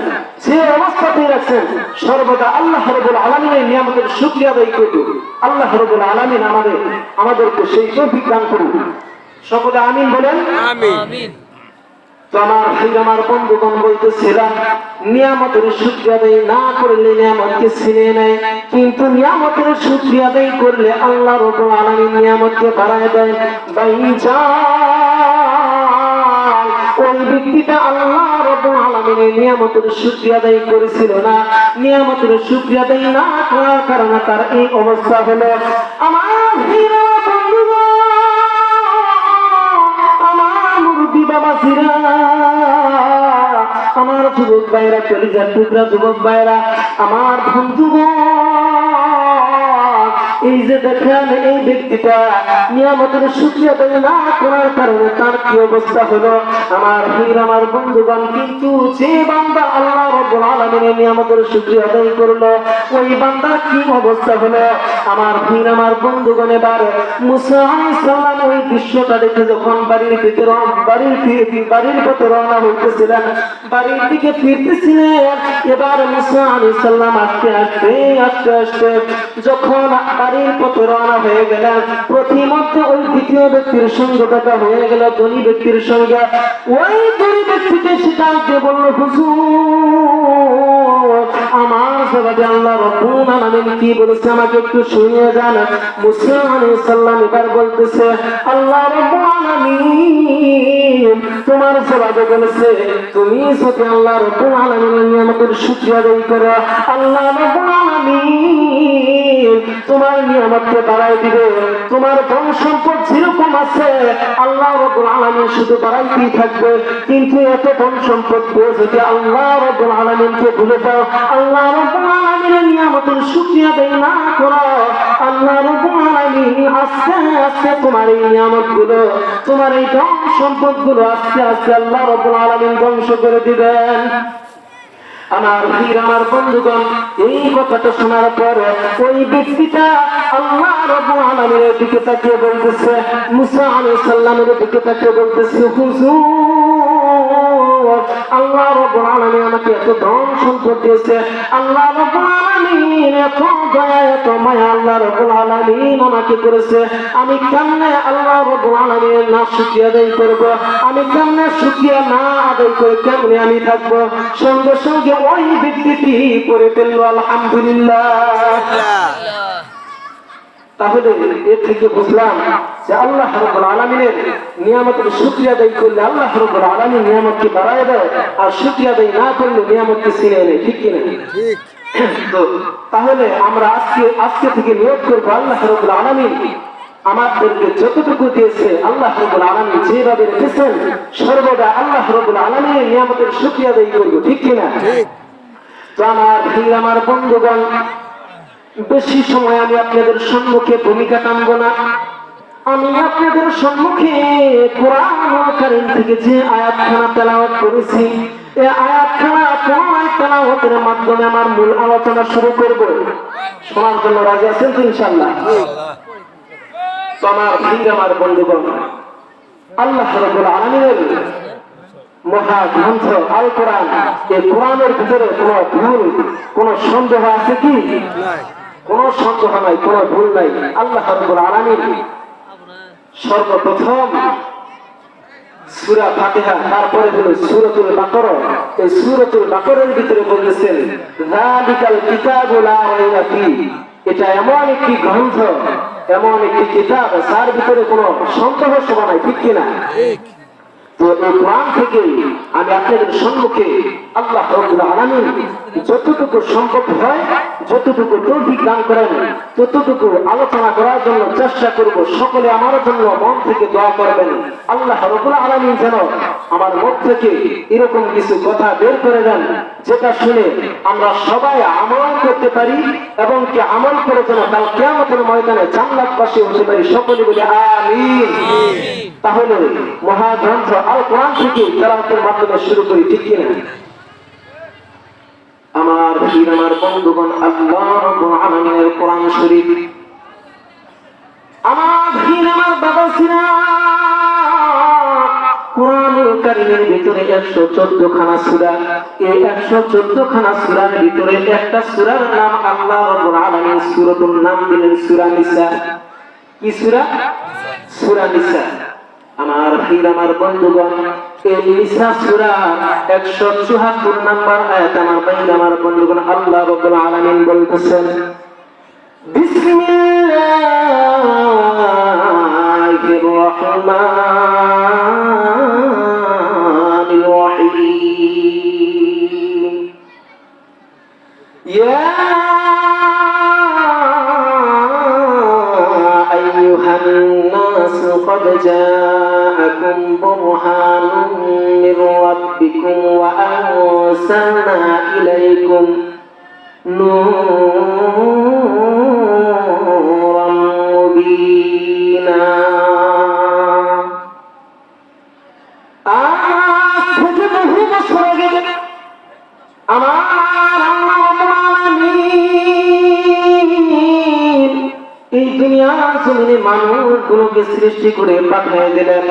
যে অবস্থাতেই রাখছেন, সর্বদা আল্লাহ রাব্বুল আলামিনের নিয়ামতের শুকরিয়া আদায় করব। আল্লাহ রাব্বুল আলামিন আমাদেরকে সেই তৌফিক দান করুন। সকলে আমিন বলেন। আমিন। তো আমার বন্ধুগণ বলতেছিলাম, নিয়ামতের শুকরিয়া আদায় না করলে নিয়ামতকে ছিনে নেয়, কিন্তু নিয়ামতের শুকরিয়া আদায় করলে আল্লাহ রাব্বুল আলামিন নিয়ামতকে বাড়ায় দেয়। ওই ব্যক্তিটা আল্লাহ রাব্বুল আলামিনের নিয়ামতের শুকরিয়া আদায় করেছিল না, নিয়ামতের শুকরিয়া আদায় না করার কারণে তার এই অবস্থা হলো। আমার আমার যুবক ভাইরা, কলিজার টুকরা যুবক ভাইরা, আমার বন্ধুগণ, এই যে দেখেন এই ব্যক্তিটা নিয়ামতের শুকরিয়া আদায় না করার কারণে তার কি অবস্থা হলো। আমার ভাই, আমার বন্ধুগণ, কিন্তু যে বান্দা আল্লাহ রাব্বুল আলামিনের নিয়ামতের শুকরিয়া আদায় করলো, ওই বান্দার কি অবস্থা হলো। আমার ভাই, আমার বন্ধুগণ, এবার মুসা আলাইহিস সালাম ওই দৃশ্যটা দেখে যখন বাড়ির পথে রওনা হইতেছিলেন, বাড়ির দিকে ফিরতেছিলেন, এবার মুসা আলাইহিস সালাম আস্তে আস্তে যখন বাড়ির পথে রওনা হয়ে গেলেন, প্রতিমধ্যে ওই দ্বিতীয় ব্যক্তির সঙ্গে দেখা হয়ে গেল, ধনী ব্যক্তির সঙ্গে। ওই ধনী ব্যক্তিকে সেটা দিয়ে বলল, হুজুর, আমার জবাবে আল্লাহ রাব্বুল আলামিন কি বলেছে আমাকে একটু শুনিয়ে যান। মুসা আলাইহিস সালাম এবার বলতেছে, আল্লাহ রাব্বুল আলামিন তোমার জবাবে বলেছে, তুমি যদি আল্লাহ রাব্বুল আলামিনের নিয়ামতের শুকরিয়া আদায় করো, আল্লাহ রাব্বুল আলামিন তোমার নিয়ামতকে বাড়াই দিবে। তোমার ধন সম্পদ যেরকম আছে আল্লাহ রাব্বুল আলামিন শুধু বাড়াইতেই থাকবে। কিন্তু এত ধন সম্পদ পেয়ে যদি আল্লাহ রাব্বুল আলামিনকে ভুলে যাও, আল্লাহ রাব্বুল আলামিনের নিয়ামতের শুকরিয়া আদায় না করো, আল্লাহ রাব্বুল আলামিন আস্তে আস্তে তোমার এই নিয়ামতগুলো, তোমার এই ধন সম্পদগুলো আস্তে আস্তে আল্লাহ রাব্বুল আলামিন ধ্বংস করে দিবেন। আমার ভাই, আমার বন্ধুগণ, এই কথাটা শোনার পরে ওই ব্যক্তিটা আল্লাহ রাব্বুল আলামিনের দিকে তাকিয়ে বলতেছে, মুসা আলাইহিস সালামের দিকে তাকিয়ে বলতেছে, হুজুর, আল্লাহ রাব্বুল আলামিন আমাকে এত ধন সম্পদ দিয়েছে, আল্লাহ রাব্বুল আলামিন এত দয়া এত মায়া আল্লাহ রাব্বুল আলামিন আমাকে করেছে, আমি কেমনে আল্লাহ রাব্বুল আলামিনের না শুকরিয়া আদায় করব, আমি কেমনে শুকরিয়া না আদায় করে কেমনে আমি থাকবো। সঙ্গে সঙ্গে ওই ব্যক্তিটি করে ফেললো আলহামদুলিল্লাহ। তাহলে এর থেকে বুঝলাম যে আল্লাহ রাব্বুল আলামিনের নিয়ামতের শুকরিয়া আদায় করলে আল্লাহ রাব্বুল আলামিন নিয়ামতকে বাড়ায় দেয়, আর শুকরিয়া আদায় না করলে নিয়ামতকে ছিনিয়ে নেয়। ঠিক কিনা? তো তাহলে আমরা আজকে থেকে নিয়ত করবো, আল্লাহ রাব্বুল আলামিন আমাদেরকে যতটুকু দিয়েছে আল্লাহ রাব্বুল আলামিন যেভাবে রেখেছেন, সর্বদা আল্লাহ রাব্বুল আলামিনের নিয়ামতের শুকরিয়া আদায় করব। ঠিক কিনা? তো আমার ভাই, আমার বন্ধুগণ, বেশি সময় আমি আপনাদের সম্মুখে ভূমিকা টানবো না। আমি আপনাদের সম্মুখে কোরআনুল কারীম থেকে যে আয়াতখানা তেলাওয়াত করেছি, এই আয়াতখানা তেলাওয়াতের মাধ্যমে আমার মূল আলোচনা শুরু করব। শোনার জন্য রাজি আছেন তো ইনশাআল্লাহ? তো আমার ভাই, আমার বন্ধুগণ, আল্লাহ রাব্বুল আলামিনের মহা গ্রন্থ আল কোরআন, এই কোরআনের ভিতরে কোনো ভুল, কোনো সন্দেহ আছে কি? কোনো সন্দেহ নাই, কোনো ভুল নাই। আল্লাহ রাব্বুল আলামিন সর্বপ্রথম সূরা ফাতিহা, তারপরে হলো সূরাতুল বাকারা, এই সূরাতুল বাকারার ভিতরে বলেছেন, যালিকাল কিতাবু লা রাইবা ফীহি, এটা এমন একটি গ্রন্থ, এমন একটি কিতাব যার ভিতরে কোনো সন্দেহ শোভা নাই। ঠিক কিনা? তো এই কোরআন থেকে আমি আপনাদের সম্মুখে আল্লাহ রাব্বুল আলামিন যতটুকু সম্ভব হয়, যতটুকু তৌফিক দান করেন, ততটুকু আলোচনা করার জন্য চেষ্টা করব। সকলে আমার জন্য মন থেকে দোয়া করবেন, আল্লাহ রাব্বুল আলামিন যেন আমার মুখ থেকে এরকম কিছু কথা বের করে দেন, যেটা শুনে আমরা সবাই আমল করতে পারি, এবং কি আমল করে যেন কাল কিয়ামতের ময়দানে জান্নাতবাসী হতে পারি। সকলে বলি আমিন। তাহলে মহাগ্রন্থ আল কোরআন থেকে তেলাওয়াতের মাধ্যমে শুরু করি। ঠিক কিনা? আমার ভাই, আমার বন্ধুগণ, আল্লাহ রাব্বুল আলামিনের কোরআন শরীফ বাবা সিরাত কোরআনুল কারীমের ভিতরে 114 খানা সূরা, এই 114 খানা সূরার ভিতরে একটা সূরার নাম আল্লাহ রাব্বুল আলামিন সূরাতুন নাম দিলেন সূরা নিসা। কি সূরা? সূরা নিসা। আমার ভাই আমার বন্ধুগণ, এই নিসা সূরা 174 নম্বর আয়াত আমার ভাই আমার বন্ধুগণ আল্লাহ রাব্বুল আলামিন বলতেছেন বিসমিল্লাহির রহমানির রহিম ইয়া আইয়ুহান নাস قد جاءكم برهان من ربكم وأنزلنا إليكم نورا مبينا এই দুনিয়ার জমিনে মানুষগুলোকে সৃষ্টি করে পাঠিয়ে দিলেন,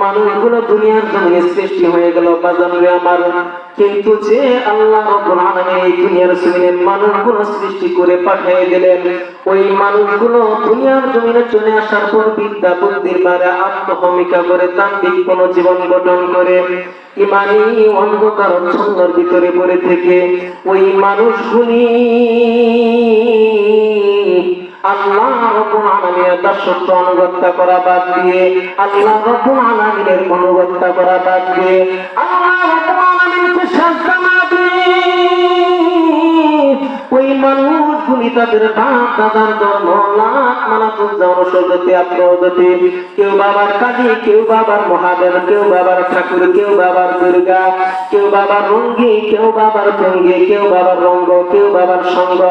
মানুষগুলো দুনিয়ার জমিনে সৃষ্টি হয়ে গেল বাজারে আমার। কিন্তু যে আল্লাহ রাব্বুল আলামিন এই দুনিয়ার জমিনে মানুষগুলো সৃষ্টি করে পাঠিয়ে দিলেন, ওই মানুষগুলো দুনিয়ার জমিনে চলে আসার পর বিদ্যা বুদ্ধির দ্বারা আত্মহমিকা করে তান্ত্রিক কোন জীবন গঠন করে ইমানি অন্ধকার ছন্দের ভিতরে পড়ে থেকে ওই মানুষগুলি আল্লাহ রাব্বুল আলামিনের দাসত্ব অনুগত করা বাদ দিয়ে, আল্লাহ রাব্বুল আলামিনের অনুগত করা বাদ দিয়ে, আল্লাহ রাব্বুল আলামিনকে সাজদা না দিয়ে ওই মানুষগুলি তাদের বাপ দাদার জন্ম লাখ মানাতুল জনসদতে আত্মদতে, কেউ বাবার কাজী, কেউ বাবার মহাদেব, কেউ বাবার ঠাকুর, কেউ বাবার দুর্গা, কেউ বাবার রঙ্গি, কেউ বাবার ভঙ্গি, কেউ বাবার রঙ্গ, কেউ বাবার সঙ্গ,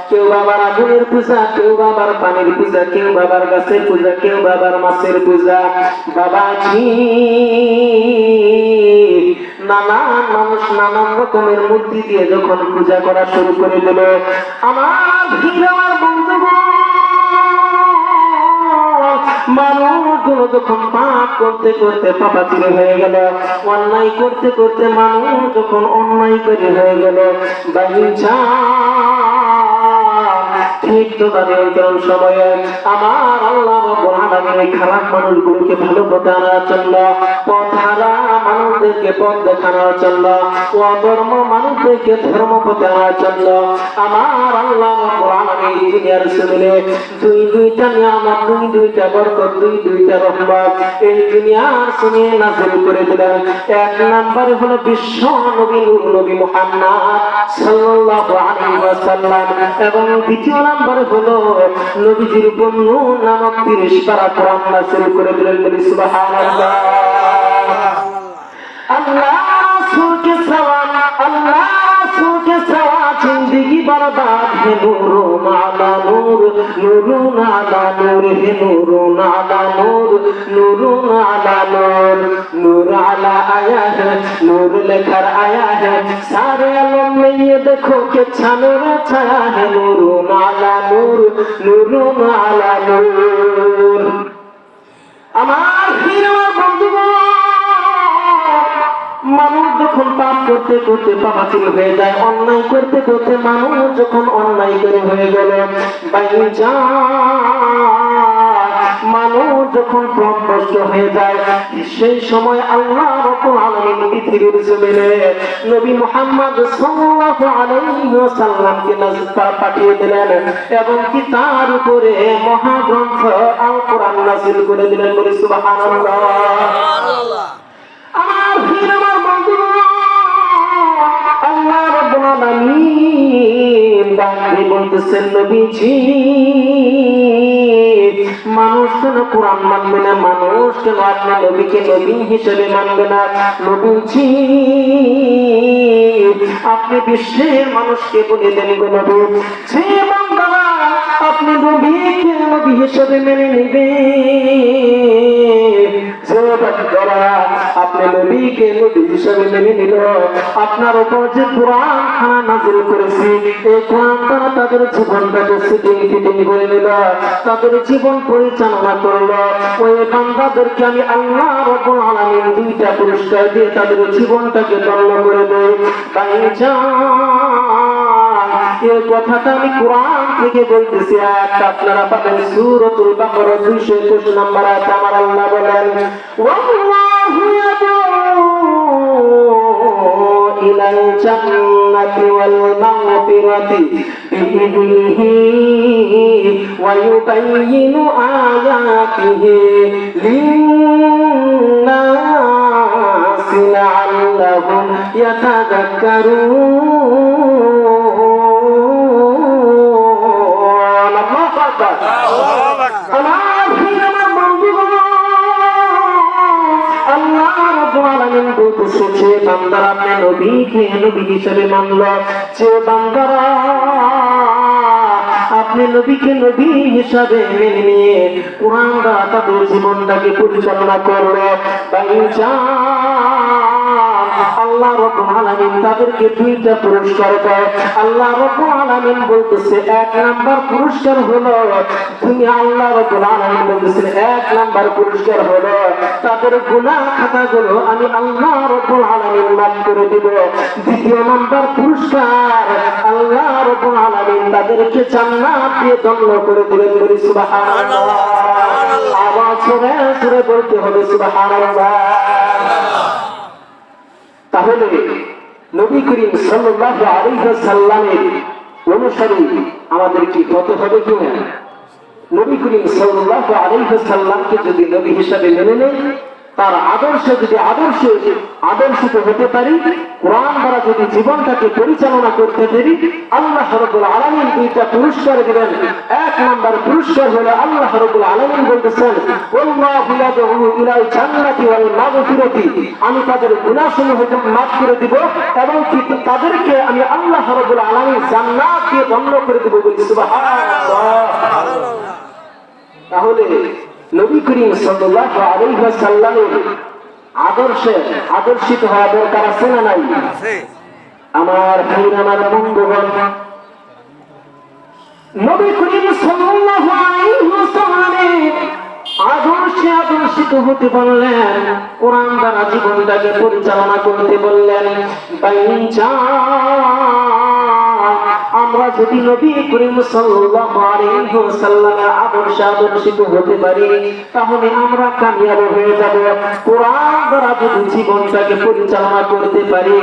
কেউ বাবার আগুনের পূজা, কেউ বাবার পানির পূজা, কেউ বাবার গাছের পূজা, কেউ বাবার মাছের পূজা। বাবাজি নানান মানুষ নানান রকমের মূর্তি দিয়ে যখন পূজা করা শুরু করে দিল, আমার ভিড় আমার বন্ধুগণ, মানুষগুলো যখন পাপ করতে করতে পাপাচির হয়ে গেল, অন্যায় করতে করতে মানুষ যখন অন্যায় করে হয়ে গেল, ঠিক তো তাদের সময়ে আমার আল্লাহ রাব্বুল আলামিন খারাপ মানুষগুলোকে ভালো পথে আনার জন্য, পথহারা মানুষদেরকে পথ দেখানোর জন্য, অধর্ম মানুষদেরকে ধর্ম পথে আনার জন্য আমার আল্লাহ রাব্বুল আলামিন দুনিয়ার জমিনে দুইটা নিয়ামত, দুইটা বরকত, দুইটা রহমত এই দুনিয়ার জমিনে নাযিল করে দিলেন। এক নম্বরে হলো বিশ্ব নবী নূর নবী মুহাম্মদ সাল্লাল্লাহু আলাইহি ওয়াসাল্লাম, এবং দ্বিতীয় নম্বরে হলো নবীজির উপর নূর নামক 30 পারা কোরআন নাযিল করে দিলেন। বলি সুবহানাল্লাহ। আল্লাহ রাসূল কে সওয়াব, আল্লাহ রাসূল কে সওয়াব, জিंदगी बर्बाद है नूरुन आला नूर, नूरुन आला नूर है नूरुन आला नूर, नूरुन आला नूर, नूर आला आया है, नूर लेकर आया है सारे आलम में, ये देखो कि छानूर छाया है नूरुन आला नूर, नूरुन आला नूर। আমার প্রিয় বন্ধুগণ, মানুষ যখন পাপ করতে করতে পাপাচির হয়ে যায়, অন্যায় করতে করতে মানুষ যখন অন্যায় করে হয়ে গেল, মানুষ যখন পথভ্রষ্ট হয়ে যায়, সেই সময় আল্লাহ রাব্বুল আলামিন পৃথিবীর জমিনে নবী মুহাম্মদ সাল্লাল্লাহু আলাইহি ওয়াসাল্লামকে পাঠিয়ে দিলেন, এবং কি তার উপরে মহাগ্রন্থ আল কোরআন নাযিল করে দিলেন। বলি সুবহানাল্লাহ। আমার ভিড় আমার বন্ধুগণ, আল্লাহ রাব্বুল আলামিন ডাকে বলতেছেন নবীজি মানুষ কেন কোরআন মানবে না, মানুষ কেন আপনি নবীকে নবী হিসেবে মানবে না? নবীজি আপনি বিশ্বের মানুষকে বলে দেন গো নবী, যে বান্দারা আপনি নবীকে নবী হিসেবে মেনে নিবে, যে যারা আপনি নবীকে নবী হিসেবে মেনে নিল, আপনার উপর যে কোরআন খানা নাযিল করেছি, এই কোরআন দ্বারা তাদের জীবনটাকে সিটিং ফিটিং করে নিল, তাদের জীবন পরিচালনা করলো, ওই বান্দাদেরকে আমি আল্লাহ রাব্বুল আলামিন দুইটা পুরস্কার দিয়ে তাদের জীবনটাকে ধন্য করে দেই। এই কথাটা আমি কোরআন থেকে বলতেছি। আয়াতটা আপনারা পাবেন সূরাতুল বাকারা 221 নম্বর আয়াতে। আমার আল্লাহ বলেন, ওয়াল্লাহু ইয়াদউ ইলাল জান্নাতি ওয়াল মাগফিরাতি বিইذনিহি ওয়া ইউবাইয়িনু আয়াতিহি লিন-নাসি লাআল্লাহুম ইয়াতাযাক্কারুন। বান্দারা আপনি নবীকে নবী হিসেবে মানল, যে বান্দারা আপনি নবীকে নবী হিসাবে মেনে নিয়ে কোরআন দ্বারা তাদের জীবনটাকে পরিচালনা করলো, আল্লাহ রাব্বুল আলামিন তাদেরকে দুইটা পুরস্কার দেয়। আল্লাহ রাব্বুল আলামিন বলতেছে এক নাম্বার পুরস্কার হলো, তুমি আল্লাহ রাব্বুল আলামিন বলতেছে এক নাম্বার পুরস্কার হলো তাদের গুনাহ খাতাগুলো আমি আল্লাহ রাব্বুল আলামিন মাফ করে দিব। দ্বিতীয় নাম্বার পুরস্কার আল্লাহ রাব্বুল আলামিন তাদেরকে জান্নাত দিয়ে ধন্য করে দিবেন। বলি সুবহানাল্লাহ। আওয়াজ করে সুরে বলতে হবে সুবহানাল্লাহ। তাহলে নবী করিম সাল্লাল্লাহু আলাইহি ওয়াসাল্লামের অনুসারী আমাদের কি হতে হবে কিনা? নবী করিম সাল্লাল্লাহু আলাইহি ওয়াসাল্লামকে যদি নবী হিসেবে মেনে নেই, তার আদর্শে যদি আদর্শিত হতে পারি, কোরআন দ্বারা যদি জীবনটাকে পরিচালনা করতে পারি, আল্লাহ রাব্বুল আলামিন দুইটা পুরস্কার দিবেন। এক নাম্বার পুরস্কার হলো আল্লাহ রাব্বুল আলামিন বলতেছেন, ওয়াল্লাহু ইয়াদউ ইলাল জান্নাতি ওয়াল মাগফিরাতি, আমি তাদের গুনাহসমূহকে মাফ করে দিব এবং তাদেরকে আমি আল্লাহ রাব্বুল আলামিন জান্নাত দিয়ে ধন্য করে দিব। বলি সুবহানাল্লাহ। তাহলে নবী করিম সাল্লাল্লাহু আলাইহি ওয়াসাল্লামের আদর্শে আদর্শিত হওয়া দরকার আছে না নাই? আমার ভাইরা, আমার বন্ধুগণ, নবী করিম সাল্লাল্লাহু আলাইহি ওয়াসাল্লামের আদর্শে আদর্শিত হতে বললেন, কোরআন দ্বারা জীবনটাকে পরিচালনা করতে বললেন। আমরা যদি নবী করিম সাল্লাল্লাহু আলাইহি ওয়াসাল্লামের আদর্শে আদর্শিত হতে পারি, তাহলে আমরা কামিয়াব হয়ে যাব। কোরআন দ্বারা যদি জীবনটাকে পরিচালনা করতে পারি,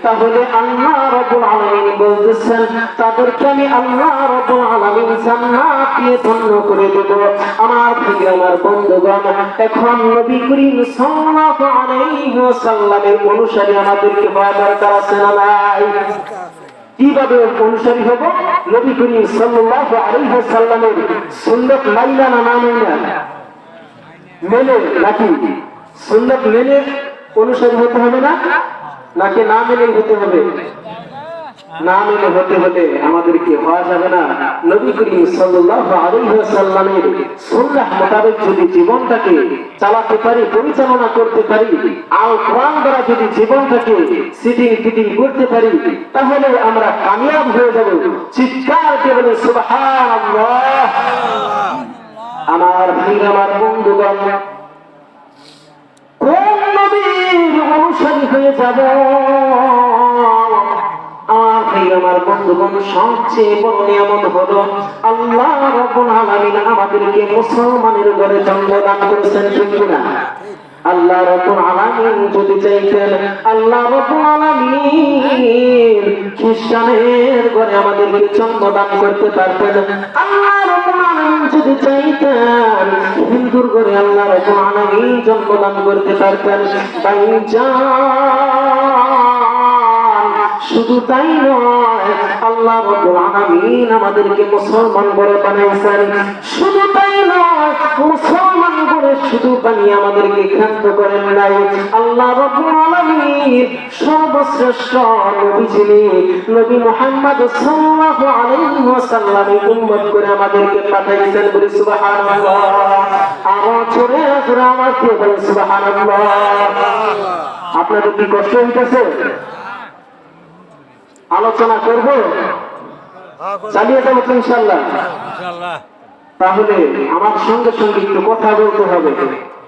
তাহলে আল্লাহ রাব্বুল আলামিন বলতেছেন, তাদেরকে আমি আল্লাহ রাব্বুল আলামিন জান্নাত দিয়ে ধন্য করে দেব। আমার ভাই, আমার বন্ধুগণ, এখন নবী করিম সাল্লাল্লাহু আলাইহি ওয়াসাল্লামের অনুসারী আমাদেরকে হওয়া দরকার আছে না নাই? কিভাবে অনুসারী হব? নবী করিম সাল্লাল্লাহু আলাইহি ওয়াসাল্লামের সুন্নাত মাইনা না মাইনা? মেনে, নাকি সুন্নাত মেনে অনুসারী হতে হবে না, নাকি না মেনে হতে হবে? না মেনে হতে হলে আমাদেরকে হওয়া যাবে না। নবী করিম সাল্লাল্লাহু আলাইহি ওয়াসাল্লামের সুন্নাহ মোতাবেক যদি জীবনটাকে চালাতে পারি, পরিচালনা করতে পারি, আর কোরআন দ্বারা যদি জীবনটাকে সিটিং ফিটিং করতে পারি, তাহলে আমরা কামিয়াব হয়ে যাব। চিৎকার দিয়ে বলে সুবহানাল্লাহ। আমার ভাই, আমার বন্ধুগণ, কোন নবীর অনুসারী হয়ে যাব? আমার বন্ধুগণ, সবচেয়ে বড় নিয়ামত হলো আল্লাহ রাব্বুল আলামিন আমাদেরকে মুসলমানের ঘরে জন্মদান করেছেন, ঠিক কিনা? আল্লাহ রাব্বুল আলামিন যদি চাইতেন, আল্লাহ রাব্বুল আলামিন খ্রিস্টানের ঘরে আমাদেরকে জন্মদান করতে পারতেন। আল্লাহ রাব্বুল আলামিন যদি চাইতেন, হিন্দুর ঘরে আল্লাহ রাব্বুল আলামিন জন্মদান করতে পারতেন। শুধু তাই নয়, আল্লাহ রাব্বুল আলামিন আমাদেরকে মুসলমান করে বানাইছেন। শুধু তাই নয়, মুসলমান করে শুধু বানিয়ে আমাদেরকে ক্ষান্ত করেন নাই, আল্লাহ রাব্বুল আলামিন সর্বশ্রেষ্ঠ নবী যিনি নবী মুহাম্মদ সাল্লাল্লাহু আলাইহি ওয়াসাল্লামের উম্মত করে আমাদেরকে পাঠাইছেন। বলি সুবহানাল্লাহ। আর জোরে জোরে আওয়াজ দিয়ে বলি সুবহানাল্লাহ। আপনাদের কি কষ্ট হইতেছে? আলোচনা করব, চালিয়ে যাবো ইনশাআল্লাহ। তাহলে আমার সঙ্গে সঙ্গে একটু কথা বলতে হবে।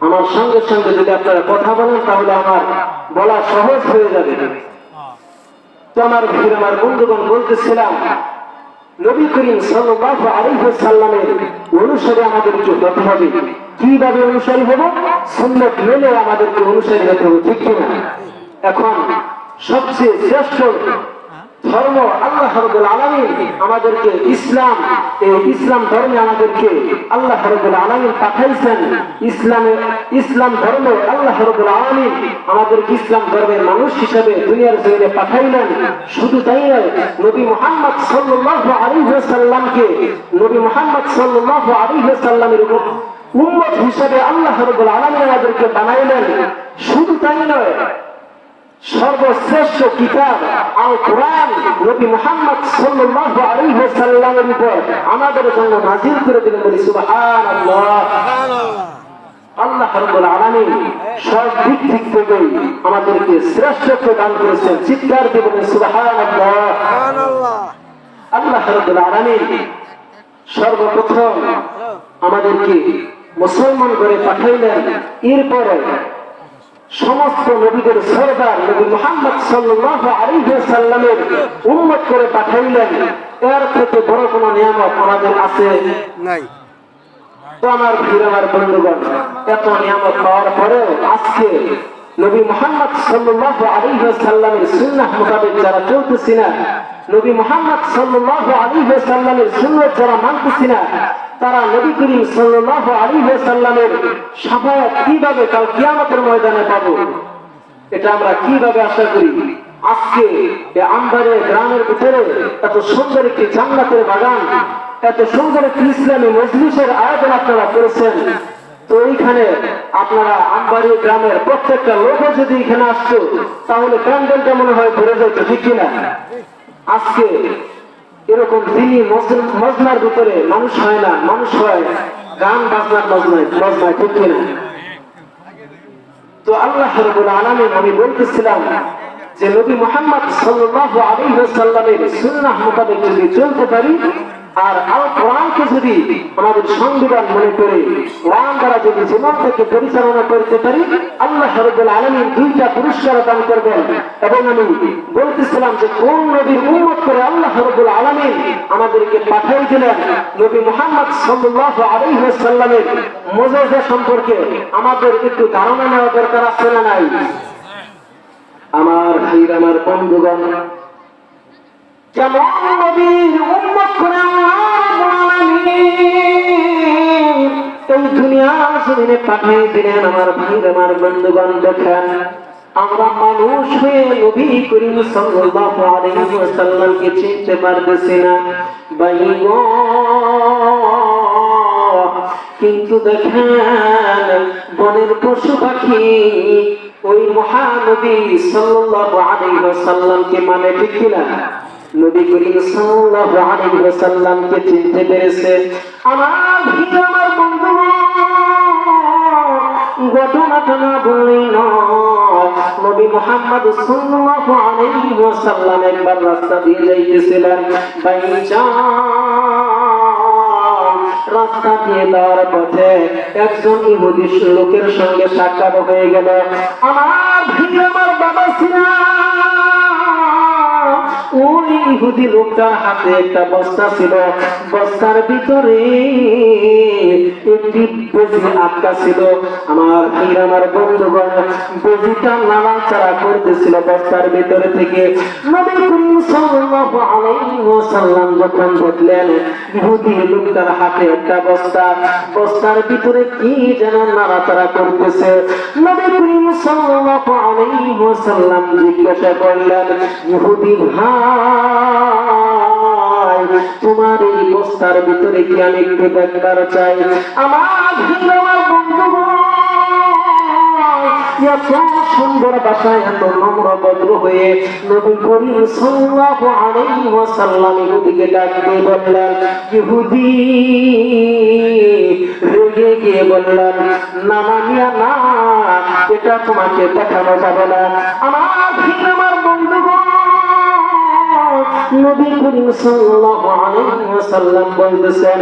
আমার সঙ্গে সঙ্গে যদি আপনারা কথা বলেন তাহলে আমার বলা সহজ হয়ে যাবে। তো আমার ভিড়, আমার বন্ধুগণ, বলতেছিলাম নবী করিম সাল্লাল্লাহু আলাইহি ওয়াসাল্লামের অনুসারী আমাদেরকে হতে হবে। কিভাবে অনুসারী হব? সুন্নাত মেনে আমাদেরকে অনুসারী হতে হবে, ঠিক কিনা? এখন সবচেয়ে শ্রেষ্ঠ ধর্ম আল্লাহ রাব্বুল আলামিন আমাদেরকে ইসলাম, এই ইসলাম ধর্মে আমাদেরকে আল্লাহ রাব্বুল আলামিন পাঠাইছেন। ইসলাম ধর্মে আল্লাহ রাব্বুল আলামিন আমাদেরকে ইসলাম ধর্মের মানুষ হিসেবে দুনিয়ার জমিনে পাঠাইলেন। শুধু তাই নয়, নবী মুহাম্মদ সাল্লাল্লাহু আলাইহি ওয়াসাল্লামকে নবী মুহাম্মদ সাল্লাল্লাহু আলাইহি ওয়াসাল্লামের উম্মত হিসেবে আল্লাহ রাব্বুল আলামিন আমাদেরকে বানাইলেন। শুধু তাই নয়, সর্বশ্রেষ্ঠ কিতাব আল কোরআন নবী মুহাম্মদ সাল্লাল্লাহু আলাইহি ওয়াসাল্লামের উপর আমাদের জন্য নাযিল করে দিলেন। বলি সুবহানাল্লাহ। আল্লাহ রাব্বুল আলামিন সব দিক থেকে আমাদেরকে শ্রেষ্ঠত্ব দান করেছেন। চিৎকার দিয়ে বলেন সুবহানাল্লাহ। আল্লাহ রাব্বুল আলামিন সর্বপ্রথম আমাদেরকে মুসলমান করে পাঠাইলেন। এরপরে সমস্ত নবীদের সরদার নবী মুহাম্মদ সাল্লাল্লাহু আলাইহি ওয়াসাল্লামের উম্মত করে পাঠাইলেন। এর থেকে বড় কোনো নিয়ামত আমাদের আছে নাই। তো আমার ভিড়, আমার বন্ধুগণ, এত নিয়ামত পাওয়ার পরেও আজকে নবী মুহাম্মদ সাল্লাল্লাহু আলাইহি ওয়াসাল্লামের সুন্নাহ মোতাবেক যারা চলতেছি না, নবী মুহাম্মদ সাল্লাল্লাহু আলাইহি ওয়াসাল্লামের সুন্নাত যারা মানতেছি না, তারা নবী করিম সাল্লাল্লাহু আলাইহি ওয়াসাল্লামের শাফায়াত কিভাবে কাল কিয়ামতের ময়দানে পাবো, এটা আমরা কিভাবে আশা করি? আজকে এই আমবাড়িয়া গ্রামের ভিতরে এত সুন্দর একটি জান্নাতের বাগান, এত সুন্দর একটি ইসলামী মজলিসের আয়োজন আপনারা করেছেন। তো এইখানে আপনারা আমবাড়িয়া গ্রামের প্রত্যেকটা লোক যদি এখানে আসতো তাহলে প্যান্ডেলটা মনে হয় ভরে যেত, ঠিক কিনা? আজকে এরকম দিনই মজনার ভিতরে মানুষ হয় না, মানুষ হয় গান বাজনার মজনায়, ঠিক কিনা? তো আল্লাহ রাব্বুল আলামিন, আমি বলতেছিলাম যে নবী মুহাম্মদ সাল্লাল্লাহু আলাইহি ওয়াসাল্লামের সুন্নাহ মোতাবেক যদি চলতে পারি আর আল কোরআনকে যদি আমাদের সংবিধান মনে করে কোরআন দ্বারা যদি জীবনটাকে পরিচালনা করতে পারি, আল্লাহ রাব্বুল আলামিন দুইটা পুরস্কার দান করবেন। এবং আমি বলতেছিলাম যে কোন নবীর উম্মত করে আল্লাহ রাব্বুল আলামিন আমাদেরকে পাঠিয়ে দিলেন, নবী মুহাম্মদ সাল্লাল্লাহু আলাইহি ওয়াসাল্লামের মুজিজা সম্পর্কে আমাদের একটু ধারণা নেওয়া দরকার আছে না নাই? আমার ভাইরা, আমার বন্ধুগণ, কেমন নবীর উম্মত করে আল্লাহ রাব্বুল আলামিন এই দুনিয়ার জমিনে পাঠিয়ে দিলেন। আমার ভাইরা, আমার বন্ধুগণ, দেখেন আমরা মানুষ হয়ে নবী করিম সাল্লাল্লাহু আলাইহি ওয়াসাল্লামকে চিনতে পারতেছি না ভাইগো। কিন্তু দেখেন বনের পশু পাখি ওই মহানবী সাল্লাল্লাহু আলাইহি ওয়াসাল্লামকে মানে, ঠিক কিনা? নবী করিম সাল্লাল্লাহু আলাইহি ওয়াসাল্লামকে চিনতে পেরেছে। আমার ভিড়, আমার বন্ধু, ঘটনাটা না বললেই নয়। নবী মুহাম্মদ সাল্লাল্লাহু আলাইহি ওয়াসাল্লাম একবার রাস্তা দিয়ে যাইতেছিলেন। রাস্তা দিয়ে যাওয়ার পথে একজন ইহুদি লোকের সঙ্গে সাক্ষাৎ হয়ে গেল। আমার ভিড়, আমার বাবা ওই ইহুদি লোকটার হাতে একটা বস্তা ছিল, বস্তার ভিতরে একটি বেজি আটকা ছিল। আমার ভাইরা, আমার বন্ধুগণ, বেজিটা নাড়াচাড়া করতেছিল বস্তার ভিতরে থেকে। নবী করিম সাল্লাল্লাহু আলাইহি ওয়াসাল্লাম যখন দেখলেন ইহুদি লোকটার হাতে একটা বস্তা, বস্তার ভিতরে কি যেন নাড়াচাড়া করতেছে, নবী করিম সাল্লাল্লাহু আলাইহি ওয়াসাল্লাম জিজ্ঞাসা করলেন, ইহুদি ভাই, তোমার এই বস্তার ভিতরে কি আমি একটু দেখবার চাই? আমার বন্ধু এত সুন্দর ভাষায় এত নম্র ভদ্র হয়ে নবী করিম সাল্লাল্লাহু আলাইহি ওয়াসাল্লাম ইহুদিকে ডাক দিয়ে বললেন, ইহুদি রেগে গিয়ে বললেন, না মানিয়া না, এটা তোমাকে দেখানো যাবে না। আমার বন্ধুগণ, নবী করিম সাল্লাল্লাহু আলাইহি ওয়াসাল্লাম বলতেছেন,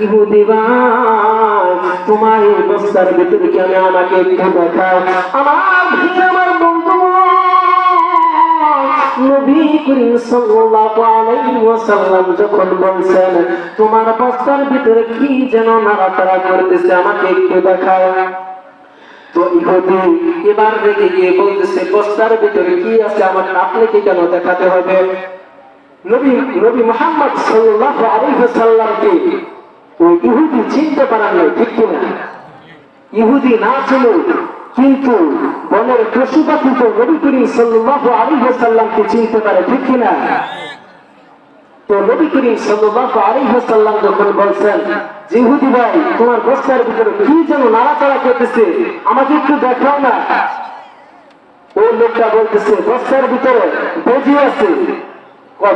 ইহুদি ভাই, তোমার এই বস্তার ভিতরে কি আমাকে একটু দেখাও। আমার বন্ধুগণ, নবী করিম সাল্লাল্লাহু আলাইহি ওয়াসাল্লাম যখন বলছেন, তোমার বস্তার ভিতরে কি যেন নাড়াচাড়া করতেছে, আমাকে একটু দেখাও। তো ইহুদি এবার রেগে গিয়ে বলতেছে, বস্তার ভিতরে কি আছে আমাকে আপনাকে কেন দেখাতে হবে? নবী মুহাম্মদ সাল্লাল্লাহু আলাইহি ওয়াসাল্লামকে ওই ইহুদি চিনতে পারেন না, ঠিক কিনা? ইহুদি না ছিল, কিন্তু বনের পশু পাখি তো নবী করিম সাল্লাল্লাহু আলাইহি ওয়াসাল্লামকে চিনতে পারে, ঠিক কিনা? তো নবী করিম সাল্লাল্লাহু আলাইহি ওয়াসাল্লাম যখন বলছেন, ইহুদি ভাই, তোমার বস্তার ভিতরে কি যেন নাড়াচাড়া করতেছে, আমাকে একটু দেখাও না। ওই লোকটা বলতেছে, বস্তার ভিতরে বেজি আছে,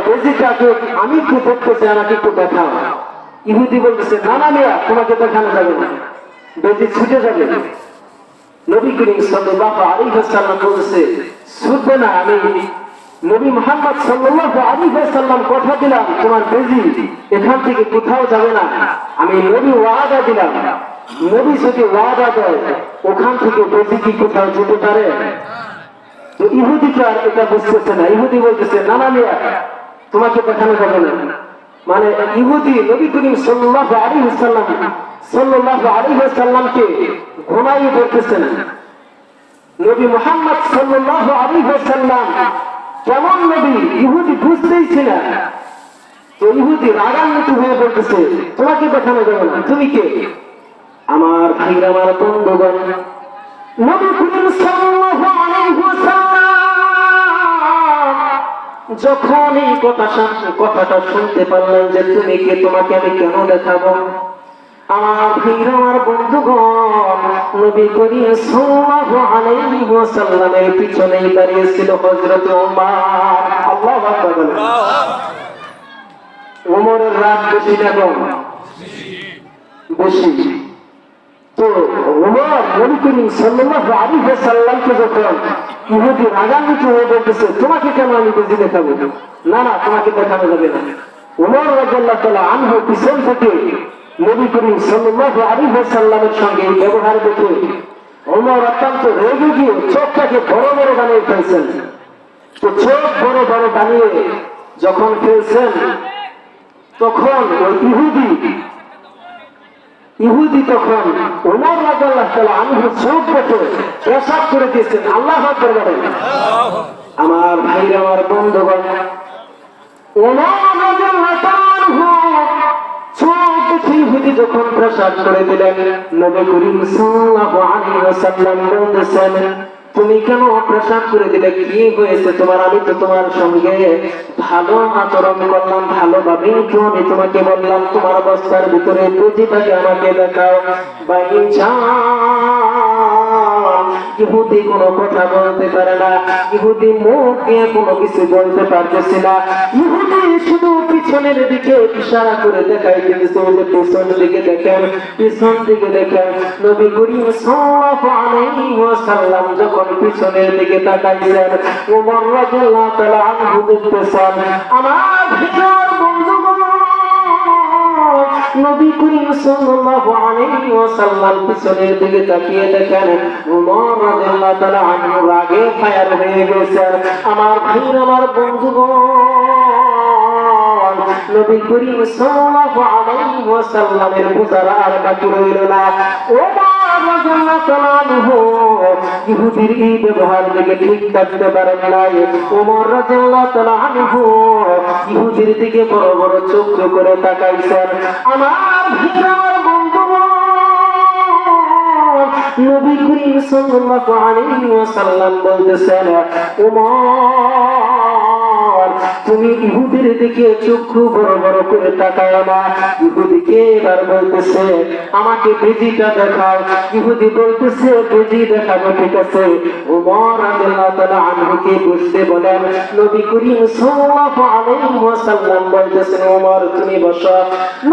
বেজিটাকে আমি একটু দেখতেছি, আমাকে একটু দেখাও। ইহুদি বলতেছে, না না মিয়া, তোমাকে দেখানো যাবে না, বেজি ছুটে যাবে। নবী করিম সাল্লাল্লাহু আলাইহি ওয়াসাল্লাম বলতেছে, ছুটবে না, আমি নবী মুহাম্মদ সাল্লাল্লাহু আলাইহি ওয়াসাল্লাম কথা দিলাম, তোমার বেজি এখান থেকে কোথাও যাবে না। আমি নবী ওয়াদা দিলাম, নবী যদি ওয়াদা দেয়, ওখান থেকে বেজি কি কোথাও যেতে পারে? তো ইহুদিটা আর এটা বুঝতেছে না। ইহুদি বলতেছে, না না মিয়া, তোমাকে দেখানো যাবে না। মানে ইহুদি নবী করিম সাল্লাল্লাহু আলাইহি ওয়াসাল্লামকে ঘুমাইয়ে পড়তেছে না। নবী মুহাম্মদ সাল্লাল্লাহু আলাইহি ওয়াসাল্লাম কেমন নবী ইহুদি বুঝতেইছে না। তো ইহুদি রাগান্বিত হয়ে বলতেছে, তোমাকে দেখানো যাবে না, তুমি কে? আমার ভাইরা, আমার বন্ধুগণ, নবী করিম সাল্লাল্লাহু আলাইহি ওয়াসাল্লাম যখন এই কথাটা শুনতে পারলেন যে তুমি কে, তোমাকে আমি কেন দেখাবো, আমার ভাইরা, আমার বন্ধুগণ, নবী করিম সাল্লাল্লাহু আলাইহি ওয়াসাল্লামের পিছনেই দাঁড়িয়ে ছিল হযরত ওমর। আল্লাহু আকবার। ওমরের রাগ বেশি না কম? বেশি। তো ওমর নবী করিম সাল্লাল্লাহু আলাইহি ওয়াসাল্লামকে যখন ইহুদি রাগান্বিত হয়ে বলতেছে, তোমাকে কেন আমি বেশি দেখাবো, না না, তোমাকে দেখানো যাবে না। ওমর রাদিয়াল্লাহু তাআলা আনহু পিছন থেকে নবী করিম সাল্লাল্লাহু আলাইহি ওয়াসাল্লামের সঙ্গে এই ব্যবহার দেখে ওমর অত্যন্ত রেগে গিয়ে চোখটাকে বড় বড় বানিয়ে ফেলছেন। তো চোখ বড় বড় বানিয়ে যখন ফেলছেন, তখন ওই ইহুদি তখন ওমর রাদিয়াল্লাহু তাআলা আনহু চোখ দেখে পেশাব করে দিয়েছেন। আল্লাহু আকবার বলেন। আমার ভাইরা, আমার বন্ধুগণ, ওমর রাদিয়াল্লাহু তাআলা আনহু ইহুদি যখন প্রসাদ করে দিলেন, নবী করিম সাল্লাল্লাহু আলাইহি ওয়াসাল্লাম বলতেছেন, তুমি কেন প্রসাদ করে দিলে, কি হয়েছে তোমার? আমি তো তোমার সঙ্গে ভালো আচরণ করলাম, ভালোভাবে তো আমি তোমাকে বললাম, তোমার বস্তার ভিতরে পুঁজিটাকে আমাকে দেখাও। ইহুদি কোনো কথা বলতে পারে না, ইহুদি মুখ দিয়ে কোনো কিছু বলতে পারতেছে না। ইহুদি শুধু পিছনের দিকে ইশারা করে দেখাই দিতেছে, যে পিছন দিকে দেখেন, পিছন দিকে দেখেন। নবী করিম সাল্লাল্লাহু আলাইহি ওয়াসাল্লাম যখন পিছনের দিকে তাকাইলেন, ওমর রাদিয়াল্লাহু তাআলা আনহু দেখতেছেন। আমার ভিতর বন্ধুগণ, নবী করিম সাল্লাল্লাহু আলাইহি ওয়াসাল্লাম পিছনের দিকে তাকিয়ে দেখেন, ওমর রাদিয়াল্লাহু তাআলা আনহু রাগে ফায়ার হয়ে গেছেন। আমার ভাইরা, আমার বন্ধুগণ, নবী করিম সাল্লাল্লাহু আলাইহি ওয়াসাল্লামের বুঝার আর বাকি রইল না। ওমর রাদিয়াল্লাহু তাআলা আনহু ইহুদির এই ব্যবহার দেখে ঠিক থাকতে পারেন নাই। ওমর রাদিয়াল্লাহু তাআলা আনহু ইহুদির দিকে বড় বড় চোখ করে তাকাইছেন। আমার ভাইরা, আমার বন্ধুগণ, নবী করিম সাল্লাল্লাহু আলাইহি ওয়াসাল্লাম বলতেছেন, ওমর তুমি ইহুদির দিকে চক্ষু বড় বড় করে তাকায় না। ইহুদিকে এবার বলতেছে আমাকে বেজিটা দেখাও। ইহুদি বলতেছে বেজি দেখাবো, ঠিক আছে। ওমর রাদিয়াল্লাহু তাআলা আনহুকে বসতে বলেন। নবী করিম সাল্লাল্লাহু আলাইহি ওয়াসাল্লাম বলতেছেন ওমর তুমি বসো।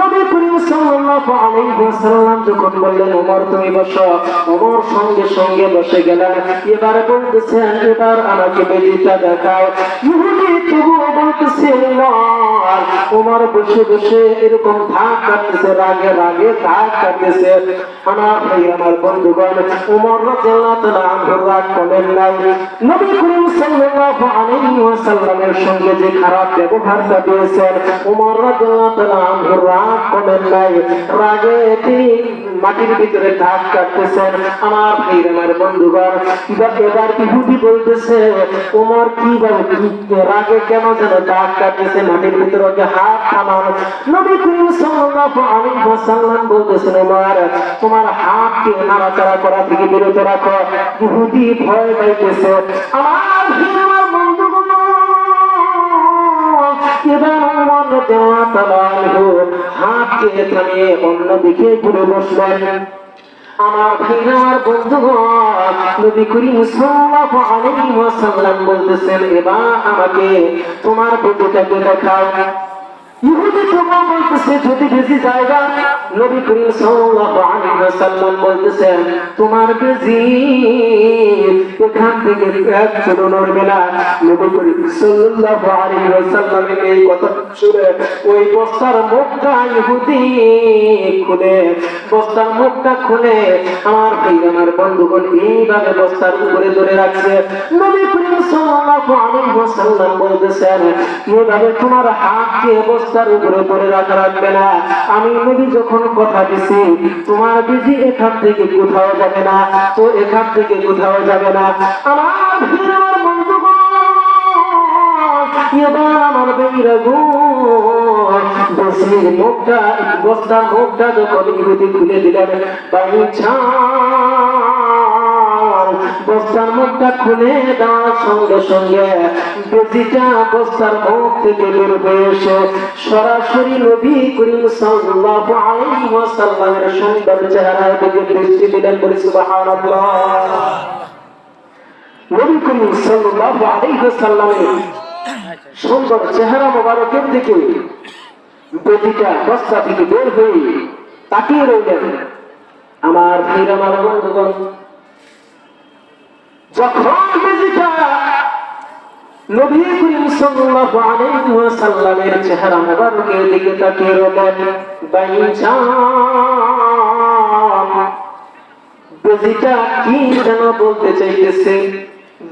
নবী করিম সাল্লাল্লাহু আলাইহি ওয়াসাল্লাম যখন বললেন ওমর তুমি বসো, ওমর সঙ্গে সঙ্গে বসে গেলেন। এবার বলতেছেন এবার আমাকে বেজিটা দেখাও। ইহুদি তবুও বলতেছে ওমর। ওমর বসে বসে এরকম ধাক কাটতেছে, রাগে রাগে ধাক কাটতেছে। আমার ভাই আমার বন্ধুগণ, ওমর রাদিয়াল্লাহু তাআলা আনহু রাগ করেন নাই। নবী করিম সাল্লাল্লাহু আলাইহি ওয়াসাল্লামের সঙ্গে যে খারাপ ব্যবহারটা দিয়েছেন, ওমর রাদিয়াল্লাহু তাআলা আনহু রাগ করেন নাই। রাগে তিনি মাটির ভিতরে ধাক কাটতেছেন। আমার ভাই আমার বন্ধুগণ, এবার ইহুদি বলতেছে ওমর কি রাগে কেন যেন ধাক কাটতেছে, মাটির ভিতরে ওকে হাত থামান। নবী করিম সাল্লাল্লাহু আলাইহি ওয়াসাল্লাম বলতেছেন ওমর তোমার হাতকে নাড়াচাড়া করা থেকে বিরত রাখো। ইহুদি ভয় পাইতেছে। আমার ভাই আমার বন্ধুগণ, এবার ওমর রাদিয়াল্লাহু তাআলা আনহু হাতকে থামিয়ে অন্যদিকে ঘুরে বসলেন। আমার ভাই আমার বন্ধুগণ, নবী করিম সাল্লাল্লাহু আলাইহি ওয়াসাল্লাম বলতেছেন এবার আমাকে তোমার বেজিটাকে দেখাও। ইহুদি তখন বলতেছে যদি বেশি জায়গা। নবী করিম সাল্লাল্লাহু আলাইহি ওয়াসাল্লাম বলতেছেন তোমার বেজি এখান থেকে এক চুলো নড়বে না। নবী করিম সাল্লাল্লাহু আলাইহি ওয়াসাল্লাম এই কথা শুনে ওই বস্তার মুখটা ইহুদি খুলে, বস্তার মুখটা খুলে আমার ভাই আমার বন্ধুগণ এইভাবে বস্তার উপরে ধরে রাখছে। নবী করিম সাল্লাল্লাহু আলাইহি ওয়াসাল্লাম বলতেছেন এইভাবে তোমার হাতকে বস্তার উপরে ধরে রাখা রাখবে না। আমি নবী যখন কথা দিছি তোমার বেজি এখান থেকে কোথাও যাবে না, তো এখান থেকে কোথাও যাবে না। আমার ভাই আমার বন্ধুগণ, এবার আমার ভাইরা গো বস্তির মুখটা, বস্তার মুখটা যখন ইহুদি খুলে দিলেন, বস্তার মুখটা খুলে দেওয়ার সঙ্গে সঙ্গে বেজিটা বস্তার মুখ থেকে বের হয়ে এসে সরাসরি নবী করিম সাল্লাল্লাহু আলাইহি ওয়াসাল্লামের সুন্দর চেহারার দিকে দৃষ্টি দিলেন। বলি সুবহানাল্লাহ। নবী করিম সাল্লাল্লাহু আলাইহি ওয়াসাল্লামের সুন্দর চেহারা মোবারকের দিকে বেজিটা বস্তা থেকে বের হয়ে তাকিয়ে রইলেন। আমার ভাই আমার বন্ধুগণ, যখন বেজিটা নবী করিম সাল্লাল্লাহু আলাইহি ওয়াসাল্লামের চেহারা মোবারকের দিকে তাকিয়ে রইলেন, বেজিটা কি যেন বলতে চাইতেছে।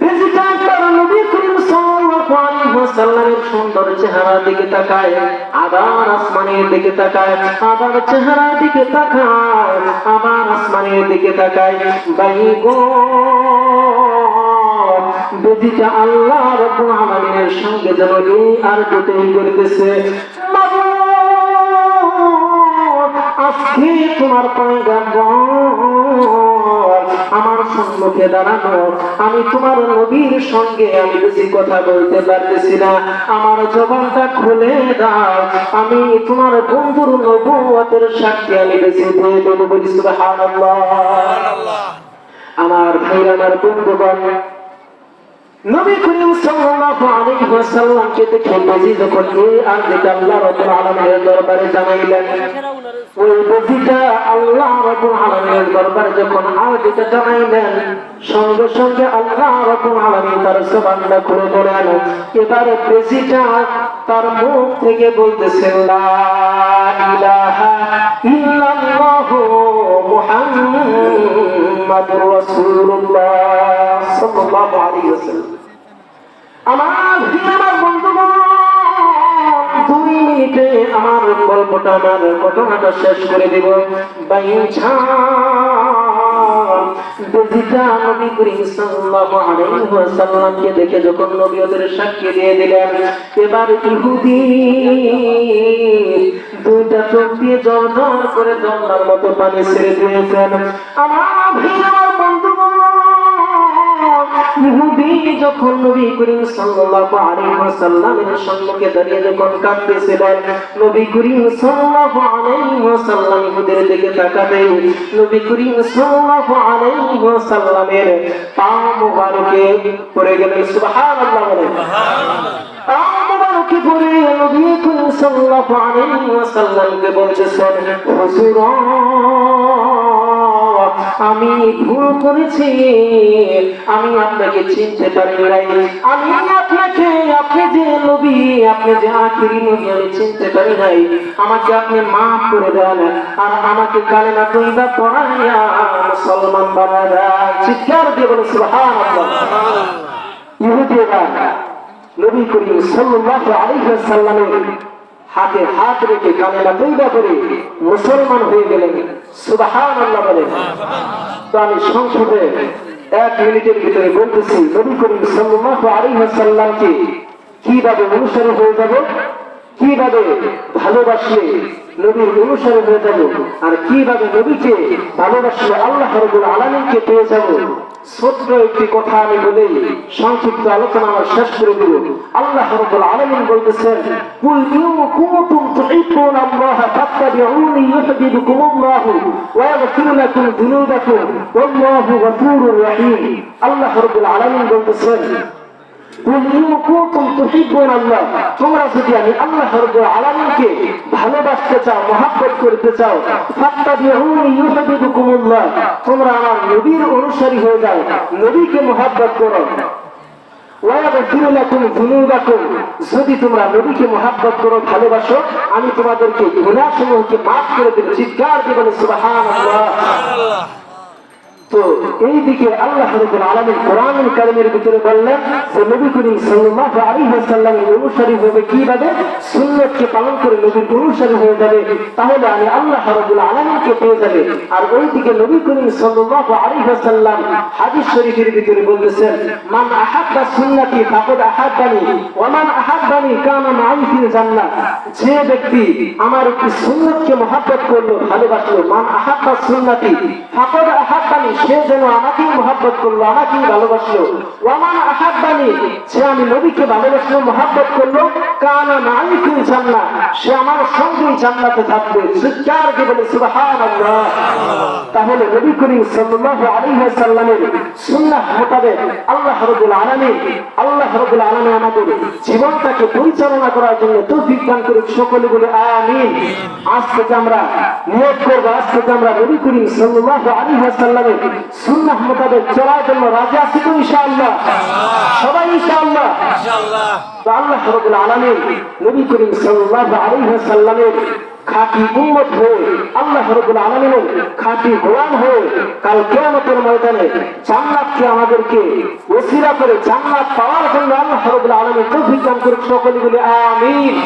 বেজিটা তার নবী করিম সাল্লাল্লাহু আলাইহি ওয়াসাল্লামের সুন্দর চেহারার দিকে তাকায়, আবার আসমানের দিকে তাকায়, আবার চেহারার দিকে তাকায়, আবার আসমানের দিকে তাকায়। ভাই গো বেজিটা আল্লাহ রাব্বুল আলামিনের সঙ্গে যেন এই আর দুটোই করতেছে। আজকে তোমার পয়গম্বর আমার সম্মুখে দাঁড়ানো, আমি তোমার নবীর সঙ্গে আমি বেশি কথা বলতে পারতেছি না, আমার জবানটা খুলে দাও, আমি তোমার বন্ধুর নবুয়তের সাক্ষী আমি বেশি দিয়ে দেবো। বলি সুবহানাল্লাহ। আমার ভাই আমার বন্ধুগণ, নবী করিম সাল্লাল্লাহু আলাইহি ওয়াসাল্লামকে দেখে বেজি যখন এই আয়াতটা আল্লাহ রাব্বুল আলামিনের দরবারে জানাইলেন, ওই বেজিটা আল্লাহ রাব্বুল আলামিনের দরবারে যখন আয়াতটা জানাইলেন, সঙ্গে সঙ্গে আল্লাহ রাব্বুল আলামিন তার জবানটা খুলে দিলেন। এবারে বেজিটা তার মুখ থেকে বলতেছে লা ইলাহা ইল্লাল্লাহু মুহাম্মাদুর রাসূলুল্লাহ সাল্লাল্লাহু আলাইহি ওয়াসাল্লাম। আমার বন্ধুগণ, 2 মিনিটে আমার গল্পটা, আমার ঘটনাটা শেষ করে দেব। বেজিটা নবী করিম সাল্লাল্লাহু আলাইহি ওয়াসাল্লামকে দেখে যখন নবীয়তের সাক্ষী দিয়ে দিলেন, এবার ইহুদি দুইটা চোখ দিয়ে ঝরঝর করে ঝর্ণার মতো পানি ছেড়ে দিয়েছেন। আমার বন্ধুগণ, ইহুদি যখন নবী করিম সাল্লাল্লাহু আলাইহি ওয়াসাল্লামের সম্মুখে দাঁড়িয়ে যখন কাঁদতেছিলেন, নবী করিম সাল্লাল্লাহু আলাইহি ওয়াসাল্লাম ইহুদির দিকে তাকাতে নবী করিম সাল্লাল্লাহু আলাইহি ওয়াসাল্লামের পা মুবারকে পড়ে গেলেন। সুবহানাল্লাহ বলেন। পা মুবারকে পড়ে নবী করিম সাল্লাল্লাহু আলাইহি ওয়াসাল্লামকে বলতেছেন, হুজুর আমি ভুল করেছি, আমি আপনাকে চিনতে পারি নাই, আমি আপনাকে, আপনি যে নবী, আপনি যে আখিরি নবী, আমি চিনতে পারি নাই, আমাকে আপনি মাফ করে দেন আর আমাকে কালেমা তৈবা পড়াইয়া মুসলমান বানায় দেন। চিৎকার দিয়ে বলে সুবহানাল্লাহ। ইহুদিরা নবী করিম সাল্লাল্লাহু আলাইহি ওয়াসাল্লামের হাতে হাত রেখে কালেমা তৈবা করে মুসলমান হয়ে গেলেন। সুবহানাল্লাহ বলেন। তো আমি সংক্ষেপে 1 মিনিটের ভিতরে বলতেছি, নবী করিম সাল্লাল্লাহু আলাইহি ওয়াসাল্লামকে কিভাবে অনুসরণ হয়ে যাব, কিভাবে ভালোবাসলে নবীর অনুসরণ হয়ে যাব, আর কিভাবে নবীকে ভালোবাসলে আল্লাহ রাব্বুল আলামিনকে পেয়ে যাব। ছোট্ট একটি কথা আমি বলে সংক্ষিপ্ত আলোচনা আমার শেষ করে দেব। আল্লাহ রাব্বুল আলামিন বলতেছেন, কুল ইন কুনতুম তুহিব্বুনাল্লাহা ফাত্তাবিউনি ইউহিব্বুকুমুল্লাহু ওয়া ইয়াগফির লাকুম যুনুবাকুম ওয়াল্লাহু গফুরুর রহিম। আল্লাহ রাব্বুল আলামিন বলতেছেন, কুল ইন কুনতুম তুহিব্বুনাল্লাহ, তোমরা যদি আমি আল্লাহ রাব্বুল আলামিনকে ভালোবাসতে চাও, মহব্বত করতে চাও, ফাত্তাবিউনি ইউহিব্বুকুমুল্লাহ, তোমরা আমার নবীর অনুসারী হয়ে যাও, নবীকে মহব্বত করো। ওয়া ইয়াগফির লাকুম যুনুবাকুম, যদি তোমরা নবীকে মহব্বত করো, ভালোবাসো, আমি তোমাদেরকে গুনাহসমূহকে মাফ করে দেব। চিৎকার দিয়ে বলে সুবহানাল্লাহ। তো এই দিকে আল্লাহ রাব্বুল আলামিন কোরআনুল কারীমের ভিতরে বললেন যে নবী করিম সাল্লাল্লাহু আলাইহি ওয়াসাল্লামের অনুসারী হবে কিভাবে, সুন্নাতকে পালন করে নবীর অনুসারী হয়ে যাবে, তাহলে আমি আল্লাহ রাব্বুল আলামিনকে পেয়ে যাবে। আর ওই দিকে নবী করিম সাল্লাল্লাহু আলাইহি ওয়াসাল্লাম হাদিস শরীফের ভিতরে বলতেছেন, মান আহাব্বা সুন্নতি ফাকাদ আহাব্বানি ওয়া মান আহাব্বানি কানা মাই ফিল জান্নাহ, যে ব্যক্তি আমার একটি সুন্নাতকে মহব্বত করলো, ভালোবাসলো, মান আহাব্বা সুন্নতি ফাকাদ আহাব্বানি, সে যেন আমাকেই মহব্বত করলো, আমাকেই ভালোবাসলো, ওয়ামান আহাব্বানি, সে আমি নবীকে ভালোবাসলো, মহব্বত করলো, কানা মাই ফিল জান্নাহ, সে আমার সঙ্গেই জান্নাতে থাকবে। চিৎকার দিয়ে বলে সুবহানাল্লাহ। তাহলে নবী করিম সাল্লাল্লাহু আলাইহি ওয়াসাল্লামের সুন্নাহ মোতাবেক আল্লাহ রাব্বুল আলামিন আমাদের জীবনটাকে পরিচালনা করার জন্য তৌফিক দান করুক। সকলে বলে আমিন। আজ থেকে আমরা নিয়ত করব, আজ থেকে আমরা নবী করিম সাল্লাল্লাহু আলাইহি ওয়াসাল্লামের সুন্নাহ মোতাবেক চলার জন্য রাজি আছি তো ইনশাআল্লাহ? সবাই ইনশাআল্লাহ। তো আল্লাহ রাব্বুল আলামিন নবী করিম সাল্লাল্লাহু আলাইহি ওয়াসাল্লামের খাঁটি উম্মত হয়ে, আল্লাহ রাব্বুল আলামিনের খাঁটি গোলাম হয়ে কাল কিয়ামতের ময়দানে জান্নাতকে আমাদেরকে ওসিলা করে জান্নাত পাওয়ার জন্য আল্লাহ রাব্বুল আলামিন তৌফিক দান করুক। সকলে বলে আমিন।